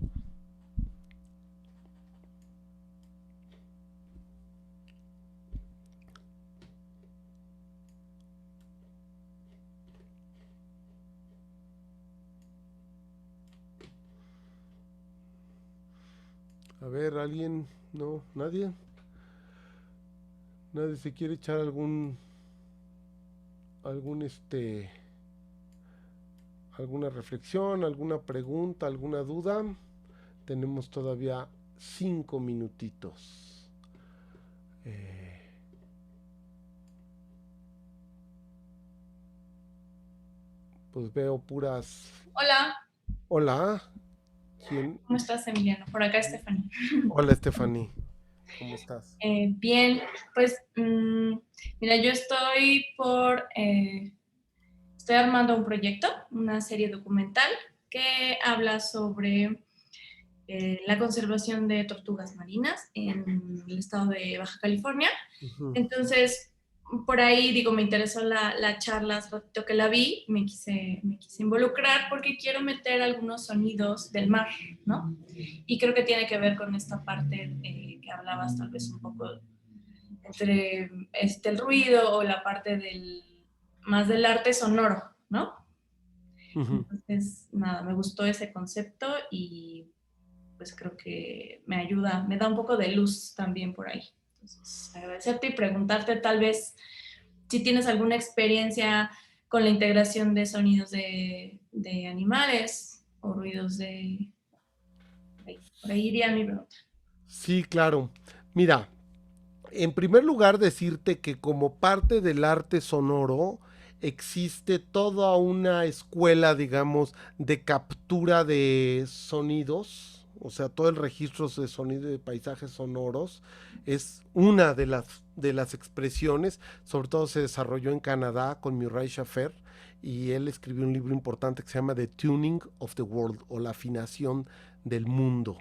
A ver, ¿alguien? No, nadie. Nadie se quiere echar algún alguna reflexión, alguna pregunta, alguna duda. Tenemos todavía 5 minutitos. Eh, pues veo puras. Hola, Hola, ¿quién? ¿cómo estás, Emiliano? Por acá, Stephanie. Hola, Stephanie, ¿cómo estás? Bien, pues mira, yo estoy armando un proyecto, una serie documental que habla sobre la conservación de tortugas marinas en el estado de Baja California. Ujú. Entonces, por ahí, digo, me interesó la charla, hace ratito que la vi, me quise involucrar porque quiero meter algunos sonidos del mar, ¿no? Y creo que tiene que ver con esta parte que hablabas tal vez un poco entre el ruido o la parte más del arte sonoro, ¿no? Ujú. Entonces, nada, me gustó ese concepto y pues creo que me ayuda, me da un poco de luz también por ahí. Entonces, agradecerte y preguntarte tal vez si tienes alguna experiencia con la integración de sonidos de animales o ruidos de... Por ahí iría mi pregunta. Sí, claro. Mira, en primer lugar, decirte que como parte del arte sonoro existe toda una escuela, digamos, de captura de sonidos, o sea, todo el registro de sonido y de paisajes sonoros es una de las expresiones, sobre todo se desarrolló en Canadá con Murray Schafer y él escribió un libro importante que se llama The Tuning of the World o la afinación del mundo.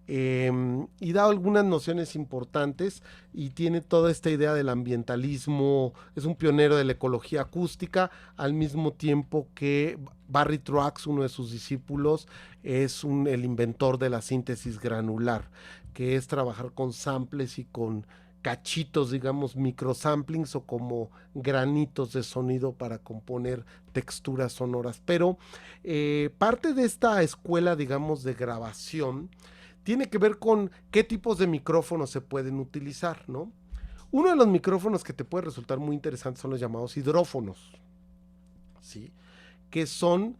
Y da algunas nociones importantes y tiene toda esta idea del ambientalismo, es un pionero de la ecología acústica, al mismo tiempo que Barry Truax, uno de sus discípulos, es el inventor de la síntesis granular, que es trabajar con samples y con cachitos, digamos, microsamplings o como granitos de sonido para componer texturas sonoras. Pero parte de esta escuela, digamos, de grabación, tiene que ver con qué tipos de micrófonos se pueden utilizar, ¿no? Uno de los micrófonos que te puede resultar muy interesante son los llamados hidrófonos, ¿sí? Que son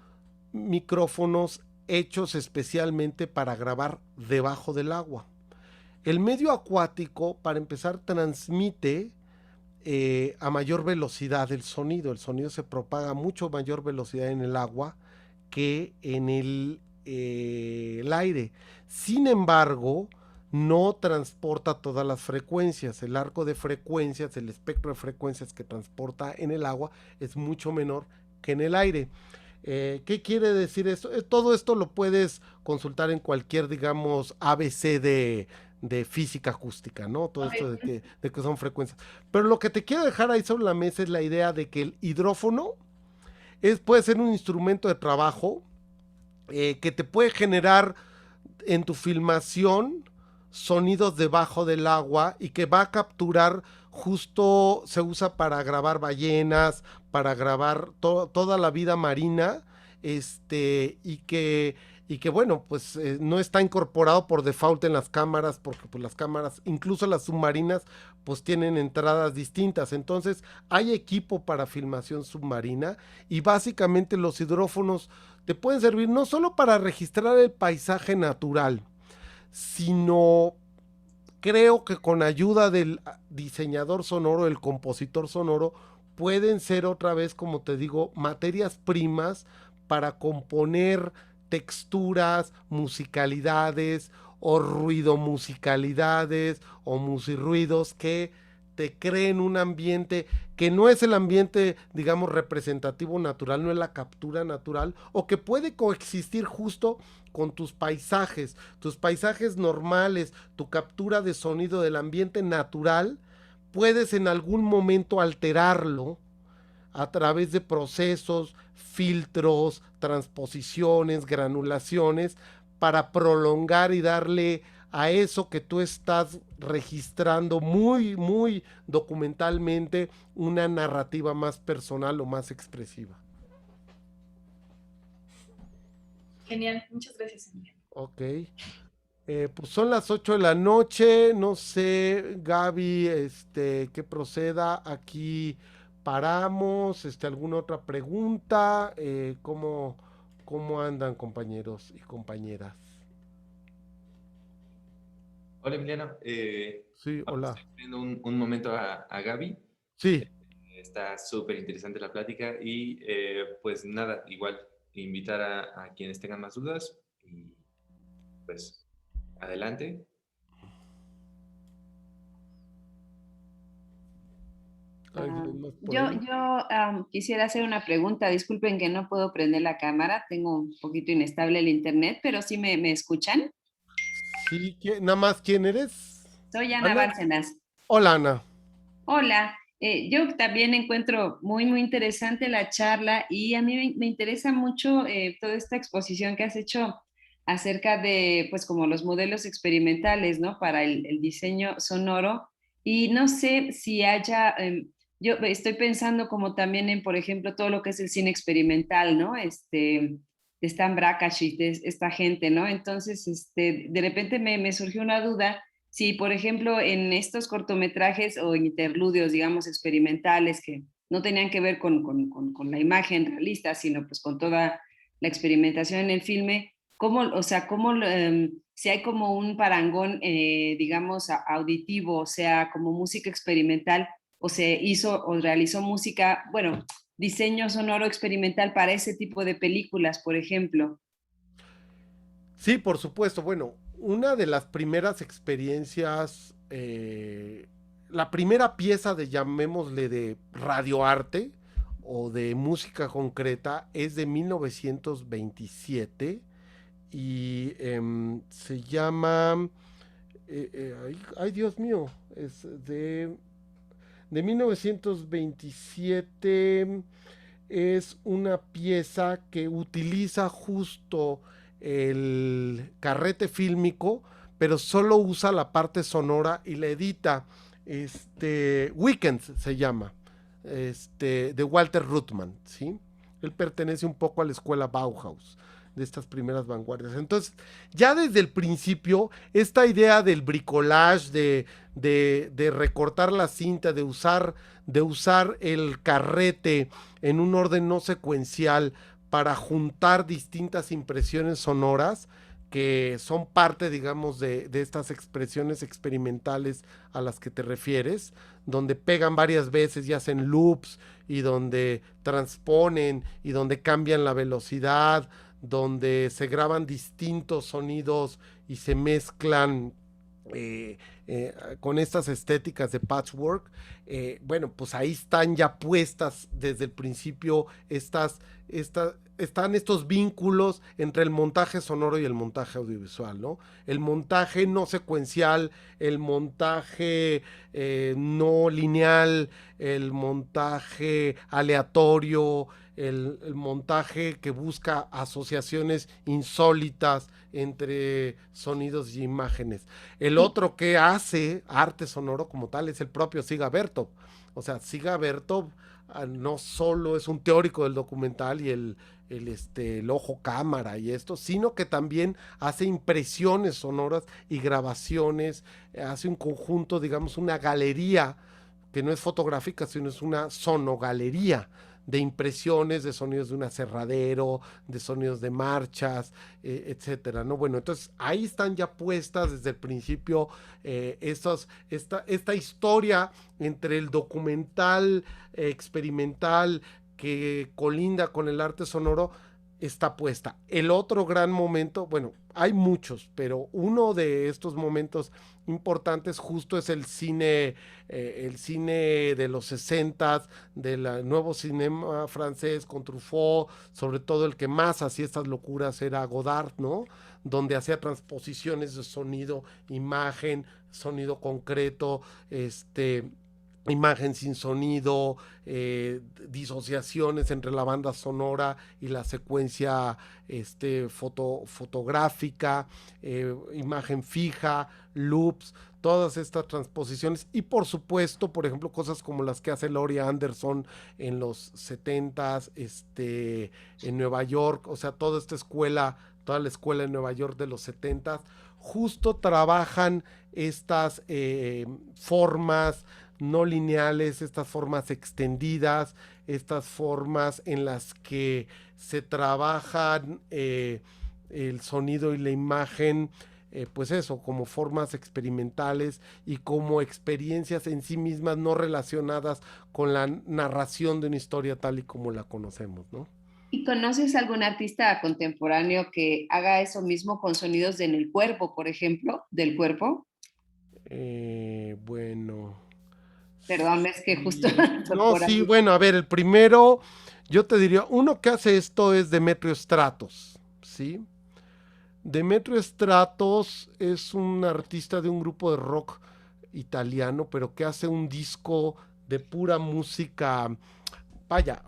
micrófonos hechos especialmente para grabar debajo del agua. El medio acuático, para empezar, transmite a mayor velocidad el sonido. El sonido se propaga a mucho mayor velocidad en el agua que en el aire. Sin embargo, no transporta todas las frecuencias. El arco de frecuencias, el espectro de frecuencias que transporta en el agua es mucho menor que en el aire. ¿Qué quiere decir esto? Todo esto lo puedes consultar en cualquier, digamos, ABC de física acústica, ¿no? Todo esto Okay. de que son frecuencias. Pero lo que te quiero dejar ahí sobre la mesa es la idea de que el hidrófono puede ser un instrumento de trabajo que te puede generar en tu filmación sonidos debajo del agua y que va a capturar justo, se usa para grabar ballenas, para grabar toda la vida marina, y que bueno, pues no está incorporado por default en las cámaras, porque pues las cámaras, incluso las submarinas, pues tienen entradas distintas. Entonces hay equipo para filmación submarina y básicamente los hidrófonos te pueden servir no solo para registrar el paisaje natural, sino creo que con ayuda del diseñador sonoro, el compositor sonoro, pueden ser otra vez, como te digo, materias primas para componer texturas, musicalidades o ruido musicalidades o musirruidos que te creen un ambiente que no es el ambiente, digamos, representativo natural, no es la captura natural, o que puede coexistir justo con tus paisajes normales, tu captura de sonido del ambiente natural, puedes en algún momento alterarlo a través de procesos, filtros, transposiciones, granulaciones, para prolongar y darle a eso que tú estás registrando muy, muy documentalmente una narrativa más personal o más expresiva. Genial, muchas gracias, Emiliano. Ok. Pues son las 8 de la noche, no sé, Gaby, que proceda, aquí paramos, alguna otra pregunta, ¿cómo andan compañeros y compañeras? Hola Emiliano, Sí, ahora hola. estoy pidiendo un momento a Gaby. Sí, Está súper interesante la plática y pues nada, igual invitar a quienes tengan más dudas y pues adelante. ¿alguien más por Yo, ahí? quisiera hacer una pregunta. Disculpen que no puedo prender la cámara, tengo un poquito inestable el internet, pero sí me escuchan. Sí, nada más, ¿quién eres? Soy Ana Ana. Bárcenas. Hola, Ana. Hola. Yo también encuentro muy, muy interesante la charla y a mí me interesa mucho toda esta exposición que has hecho acerca de, pues, como los modelos experimentales, ¿no? Para el diseño sonoro. Y no sé si haya, yo estoy pensando como también en, por ejemplo, todo lo que es el cine experimental, ¿no? De Stan Brakhage y de esta gente, ¿no? Entonces, de repente me surgió una duda si, por ejemplo, en estos cortometrajes o interludios, digamos, experimentales que no tenían que ver con la imagen realista, sino pues con toda la experimentación en el filme, ¿cómo, o sea, si hay como un parangón, digamos, auditivo, o sea, como música experimental, o se hizo o realizó música, bueno, diseño sonoro experimental para ese tipo de películas, por ejemplo? Sí, por supuesto. Bueno, una de las primeras experiencias, la primera pieza de, llamémosle, de radioarte o de música concreta es de 1927 y se llama, ay, Dios mío, es de 1927. Es una pieza que utiliza justo el carrete fílmico, pero solo usa la parte sonora y la edita. Weekends se llama, de Walter Ruttmann, ¿sí? Él pertenece un poco a la escuela Bauhaus, de estas primeras vanguardias. Entonces, ya desde el principio, esta idea del bricolage, de recortar la cinta, de usar el carrete en un orden no secuencial para juntar distintas impresiones sonoras que son parte, digamos, de estas expresiones experimentales a las que te refieres, donde pegan varias veces y hacen loops y donde transponen y donde cambian la velocidad, donde se graban distintos sonidos y se mezclan eh, con estas estéticas de patchwork. Bueno, pues ahí están ya puestas desde el principio están estos vínculos entre el montaje sonoro y el montaje audiovisual, ¿no? El montaje no secuencial, el montaje no lineal, el montaje aleatorio, el montaje que busca asociaciones insólitas entre sonidos y imágenes. El otro que hace arte sonoro como tal es el propio Siga Bertov. O sea, Siga Bertov no solo es un teórico del documental y el ojo cámara y esto, sino que también hace impresiones sonoras y grabaciones, hace un conjunto, digamos, una galería que no es fotográfica, sino es una sonogalería de impresiones, de sonidos de un aserradero, de sonidos de marchas, etcétera, ¿no? Bueno, entonces ahí están ya puestas desde el principio esta historia entre el documental experimental que colinda con el arte sonoro está puesta. El otro gran momento, bueno, hay muchos, pero uno de estos momentos importantes justo es el cine de los 60, del nuevo cinema francés con Truffaut, sobre todo el que más hacía estas locuras era Godard, ¿no? Donde hacía transposiciones de sonido, imagen, sonido concreto, imagen sin sonido, disociaciones entre la banda sonora y la secuencia fotográfica, imagen fija, loops, todas estas transposiciones y por supuesto, por ejemplo, cosas como las que hace Laurie Anderson en los 70s, en Nueva York, o sea, toda la escuela en Nueva York de los 70s, justo trabajan estas formas no lineales, estas formas extendidas, estas formas en las que se trabajan el sonido y la imagen, pues eso, como formas experimentales y como experiencias en sí mismas no relacionadas con la narración de una historia tal y como la conocemos, ¿no? ¿Y conoces algún artista contemporáneo que haga eso mismo con sonidos en el cuerpo, por ejemplo, del cuerpo? Bueno, Perdón, es que justo fue no, por sí, ahí. bueno, a ver, el primero, yo te diría, uno que hace esto es Demetrio Stratos, ¿sí? Demetrio Stratos es un artista de un grupo de rock italiano, pero que hace un disco de pura música, vaya,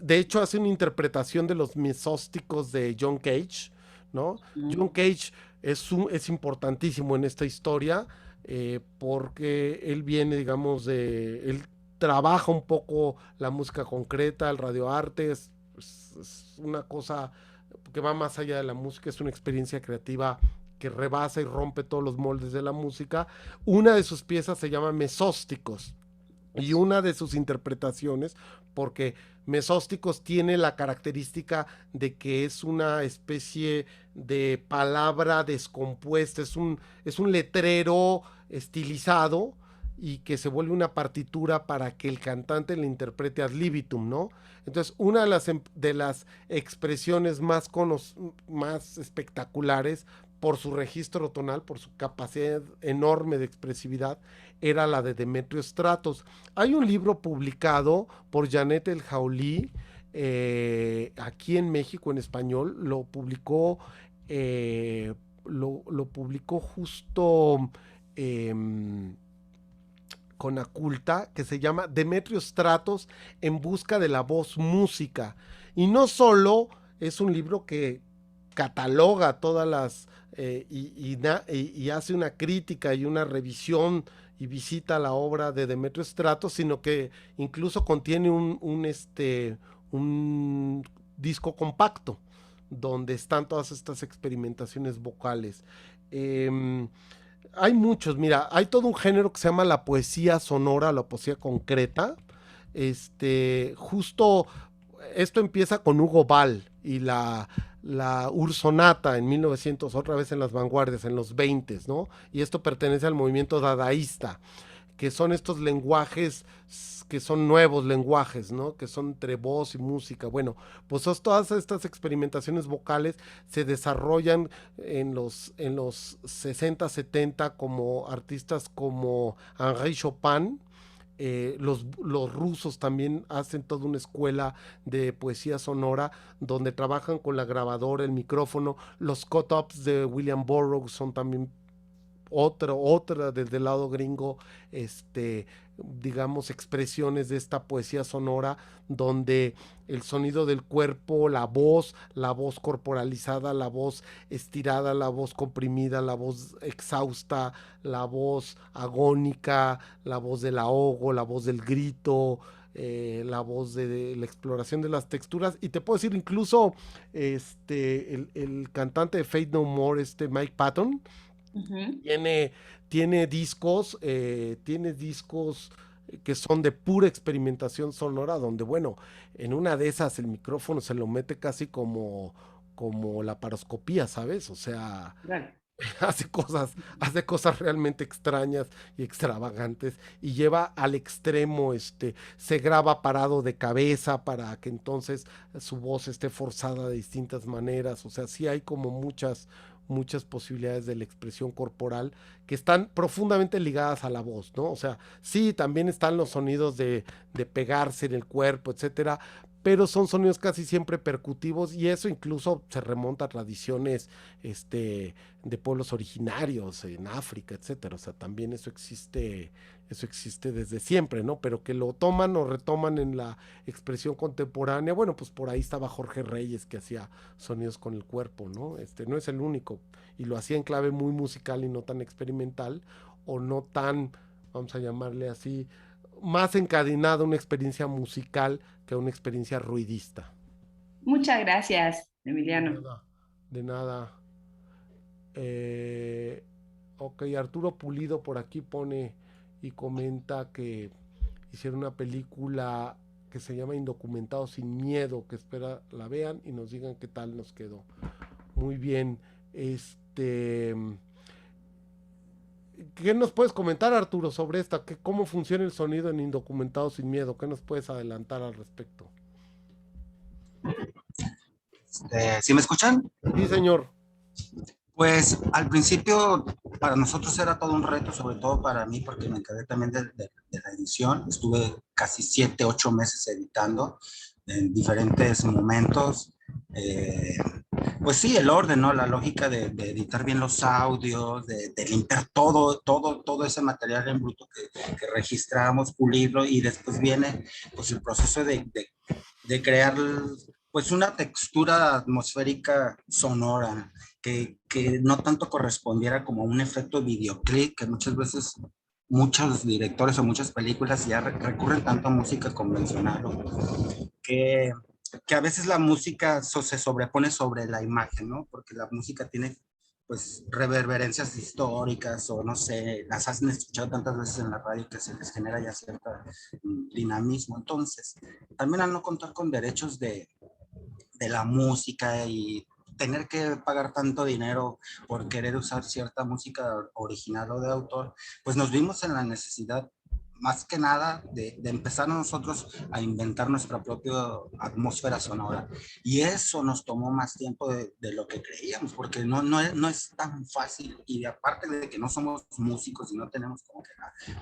de hecho hace una interpretación de los mesósticos de John Cage, ¿no? John Cage es importantísimo en esta historia porque él viene, digamos, él trabaja un poco la música concreta, el radioarte, es una cosa que va más allá de la música, es una experiencia creativa que rebasa y rompe todos los moldes de la música. Una de sus piezas se llama Mesósticos y una de sus interpretaciones, porque Mesósticos tiene la característica de que es una especie de palabra descompuesta, es un letrero estilizado y que se vuelve una partitura para que el cantante la interprete ad libitum, ¿no? Entonces, una de las expresiones más espectaculares por su registro tonal, por su capacidad enorme de expresividad, era la de Demetrio Stratos. Hay un libro publicado por Janet El Jaulí, aquí en México en español, lo publicó justo con Aculta, que se llama Demetrio Stratos en busca de la voz música. Y no solo es un libro que cataloga todas las y hace una crítica y una revisión y visita la obra de Demetrio Stratos, sino que incluso contiene un disco compacto donde están todas estas experimentaciones vocales. Hay muchos, mira, hay todo un género que se llama la poesía sonora, la poesía concreta. Justo esto empieza con Hugo Ball y la Ursonata en 1900, otra vez en las vanguardias, en los 20, ¿no? Y esto pertenece al movimiento dadaísta, que son estos lenguajes que son nuevos lenguajes, ¿no? Que son entre voz y música. Bueno, pues todas estas experimentaciones vocales se desarrollan en los 60, 70 como artistas como Henri Chopin. Los rusos también hacen toda una escuela de poesía sonora donde trabajan con la grabadora, el micrófono. Los cut-ups de William Burroughs son también otra desde el lado gringo, digamos, expresiones de esta poesía sonora donde el sonido del cuerpo, la voz corporalizada, la voz estirada, la voz comprimida, la voz exhausta, la voz agónica, la voz del ahogo, la voz del grito, la voz de la exploración de las texturas. Y te puedo decir incluso el cantante de Faith No More, Mike Patton, tiene discos que son de pura experimentación sonora, donde, bueno, en una de esas el micrófono se lo mete casi como la paroscopía, ¿sabes? O sea, Claro. hace cosas realmente extrañas y extravagantes y lleva al extremo, se graba parado de cabeza para que entonces su voz esté forzada de distintas maneras. O sea, sí hay como muchas posibilidades de la expresión corporal que están profundamente ligadas a la voz, ¿no? O sea, sí, también están los sonidos de pegarse en el cuerpo, etcétera, pero son sonidos casi siempre percutivos y eso incluso se remonta a tradiciones de pueblos originarios en África, etcétera. O sea, también eso existe desde siempre, ¿no? Pero que lo toman o retoman en la expresión contemporánea. Bueno, pues por ahí estaba Jorge Reyes, que hacía sonidos con el cuerpo, ¿no? No es el único, y lo hacía en clave muy musical y no tan experimental, o no tan, vamos a llamarle así, más encadenada una experiencia musical que una experiencia ruidista. Muchas gracias, Emiliano. De nada. Ok, Arturo Pulido por aquí pone y comenta que hicieron una película que se llama Indocumentados sin Miedo, que espera la vean y nos digan qué tal nos quedó. Muy bien. ¿Qué nos puedes comentar, Arturo, sobre esta? ¿Cómo funciona el sonido en Indocumentados sin Miedo? ¿Qué nos puedes adelantar al respecto? ¿Sí me escuchan? Sí, señor. Pues al principio para nosotros era todo un reto, sobre todo para mí, porque me encargué también de la edición. Estuve casi 7, 8 meses editando en diferentes momentos. Pues sí, el orden, ¿no? La lógica de editar bien los audios, de limpiar todo ese material en bruto que registramos, pulirlo y después viene pues el proceso de crear pues una textura atmosférica sonora que no tanto correspondiera como a un efecto videoclip que muchas veces muchos directores o muchas películas ya recurren tanto a música convencional que que a veces la música se sobrepone sobre la imagen, ¿no? Porque la música tiene, pues, reverencias históricas o no sé, las han escuchado tantas veces en la radio que se les genera ya cierto dinamismo. Entonces, también al no contar con derechos de la música y tener que pagar tanto dinero por querer usar cierta música original o de autor, pues nos vimos en la necesidad más que nada de empezar nosotros a inventar nuestra propia atmósfera sonora. Y eso nos tomó más tiempo de lo que creíamos, porque no es tan fácil. Y aparte de que no somos músicos y no tenemos como que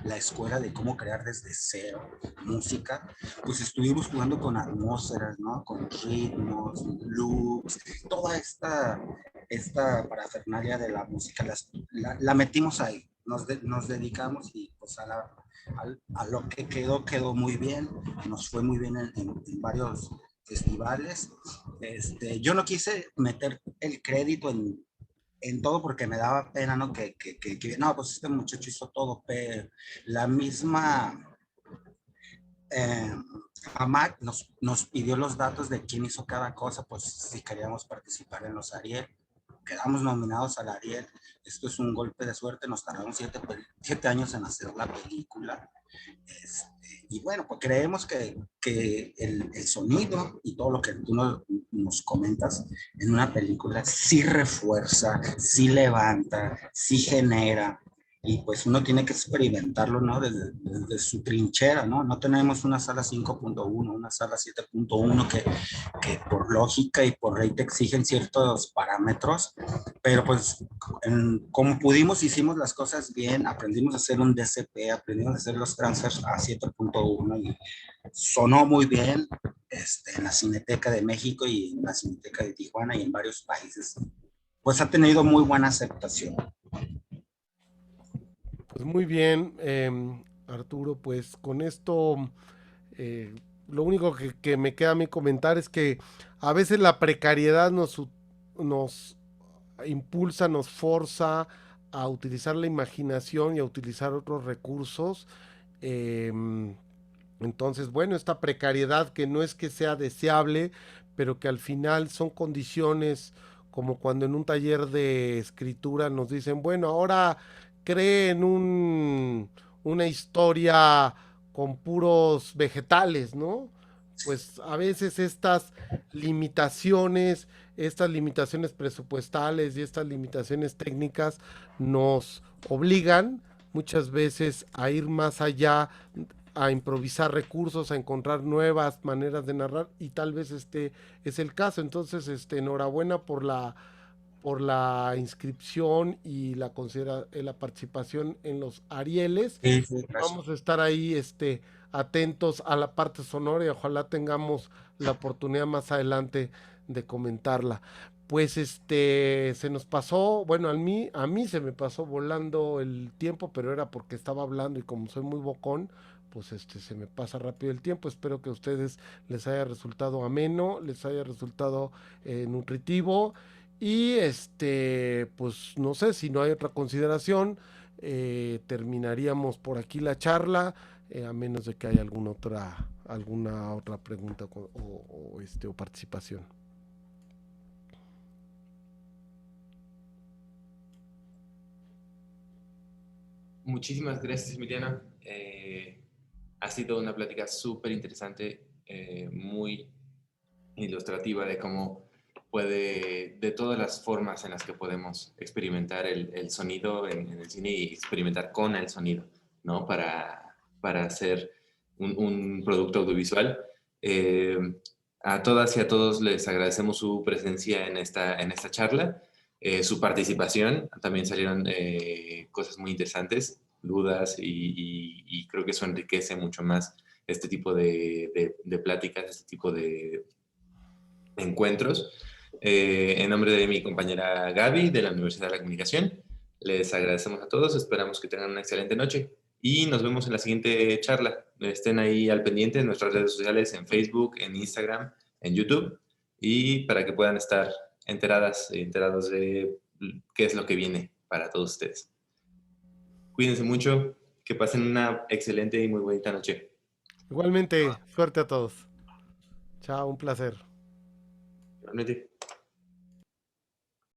la escuela de cómo crear desde cero música, pues estuvimos jugando con atmósferas, ¿no? Con ritmos, loops, toda esta parafernalia de la música la metimos ahí. Nos dedicamos y pues a lo que quedó muy bien, nos fue muy bien en varios festivales. Yo no quise meter el crédito en todo porque me daba pena, ¿no? No, pues este muchacho hizo todo, pero la misma eh, AMAC nos pidió los datos de quién hizo cada cosa, pues si queríamos participar en los Ariel. Quedamos nominados al Ariel. Esto es un golpe de suerte, nos tardaron 7 años en hacer la película. Y bueno, pues creemos que el sonido y todo lo que tú nos comentas en una película sí refuerza, sí levanta, sí genera. Y pues uno tiene que experimentarlo, ¿no? Desde su trinchera, ¿no? No tenemos una sala 5.1, una sala 7.1 que por lógica y por ley te exigen ciertos parámetros, pero pues como pudimos hicimos las cosas bien, aprendimos a hacer un DCP, aprendimos a hacer los transfers a 7.1 y sonó muy bien en la Cineteca de México y en la Cineteca de Tijuana y en varios países. Pues ha tenido muy buena aceptación. Pues muy bien, Arturo, pues con esto lo único que me queda a mí comentar es que a veces la precariedad nos impulsa, nos forza a utilizar la imaginación y a utilizar otros recursos. Entonces, bueno, esta precariedad que no es que sea deseable, pero que al final son condiciones como cuando en un taller de escritura nos dicen, bueno, ahora creen una historia con puros vegetales, ¿no? Pues a veces estas limitaciones presupuestales y estas limitaciones técnicas nos obligan muchas veces a ir más allá, a improvisar recursos, a encontrar nuevas maneras de narrar y tal vez este es el caso. Entonces, enhorabuena por la inscripción y la participación en los Arieles. Sí, sí, gracias. Vamos a estar ahí atentos a la parte sonora y ojalá tengamos la oportunidad más adelante de comentarla. Pues se nos pasó, bueno, a mí se me pasó volando el tiempo, pero era porque estaba hablando y como soy muy bocón, pues se me pasa rápido el tiempo. Espero que a ustedes les haya resultado ameno, les haya resultado nutritivo y pues no sé si no hay otra consideración, terminaríamos por aquí la charla, a menos de que haya alguna otra pregunta o participación. Muchísimas gracias, Emiliano. Ha sido una plática súper interesante, muy ilustrativa de cómo de todas las formas en las que podemos experimentar el sonido en el cine y experimentar con el sonido, ¿no? Para hacer un producto audiovisual. A todas y a todos les agradecemos su presencia en esta charla, su participación. También salieron cosas muy interesantes, dudas, y creo que eso enriquece mucho más este tipo de pláticas, este tipo de encuentros. En nombre de mi compañera Gaby de la Universidad de la Comunicación, les agradecemos a todos, esperamos que tengan una excelente noche y nos vemos en la siguiente charla. Estén ahí al pendiente en nuestras redes sociales, en Facebook, en Instagram, en YouTube, y para que puedan estar enterados de qué es lo que viene para todos ustedes. Cuídense mucho, que pasen una excelente y muy bonita noche. Igualmente, suerte a todos. Chao, un placer. Realmente.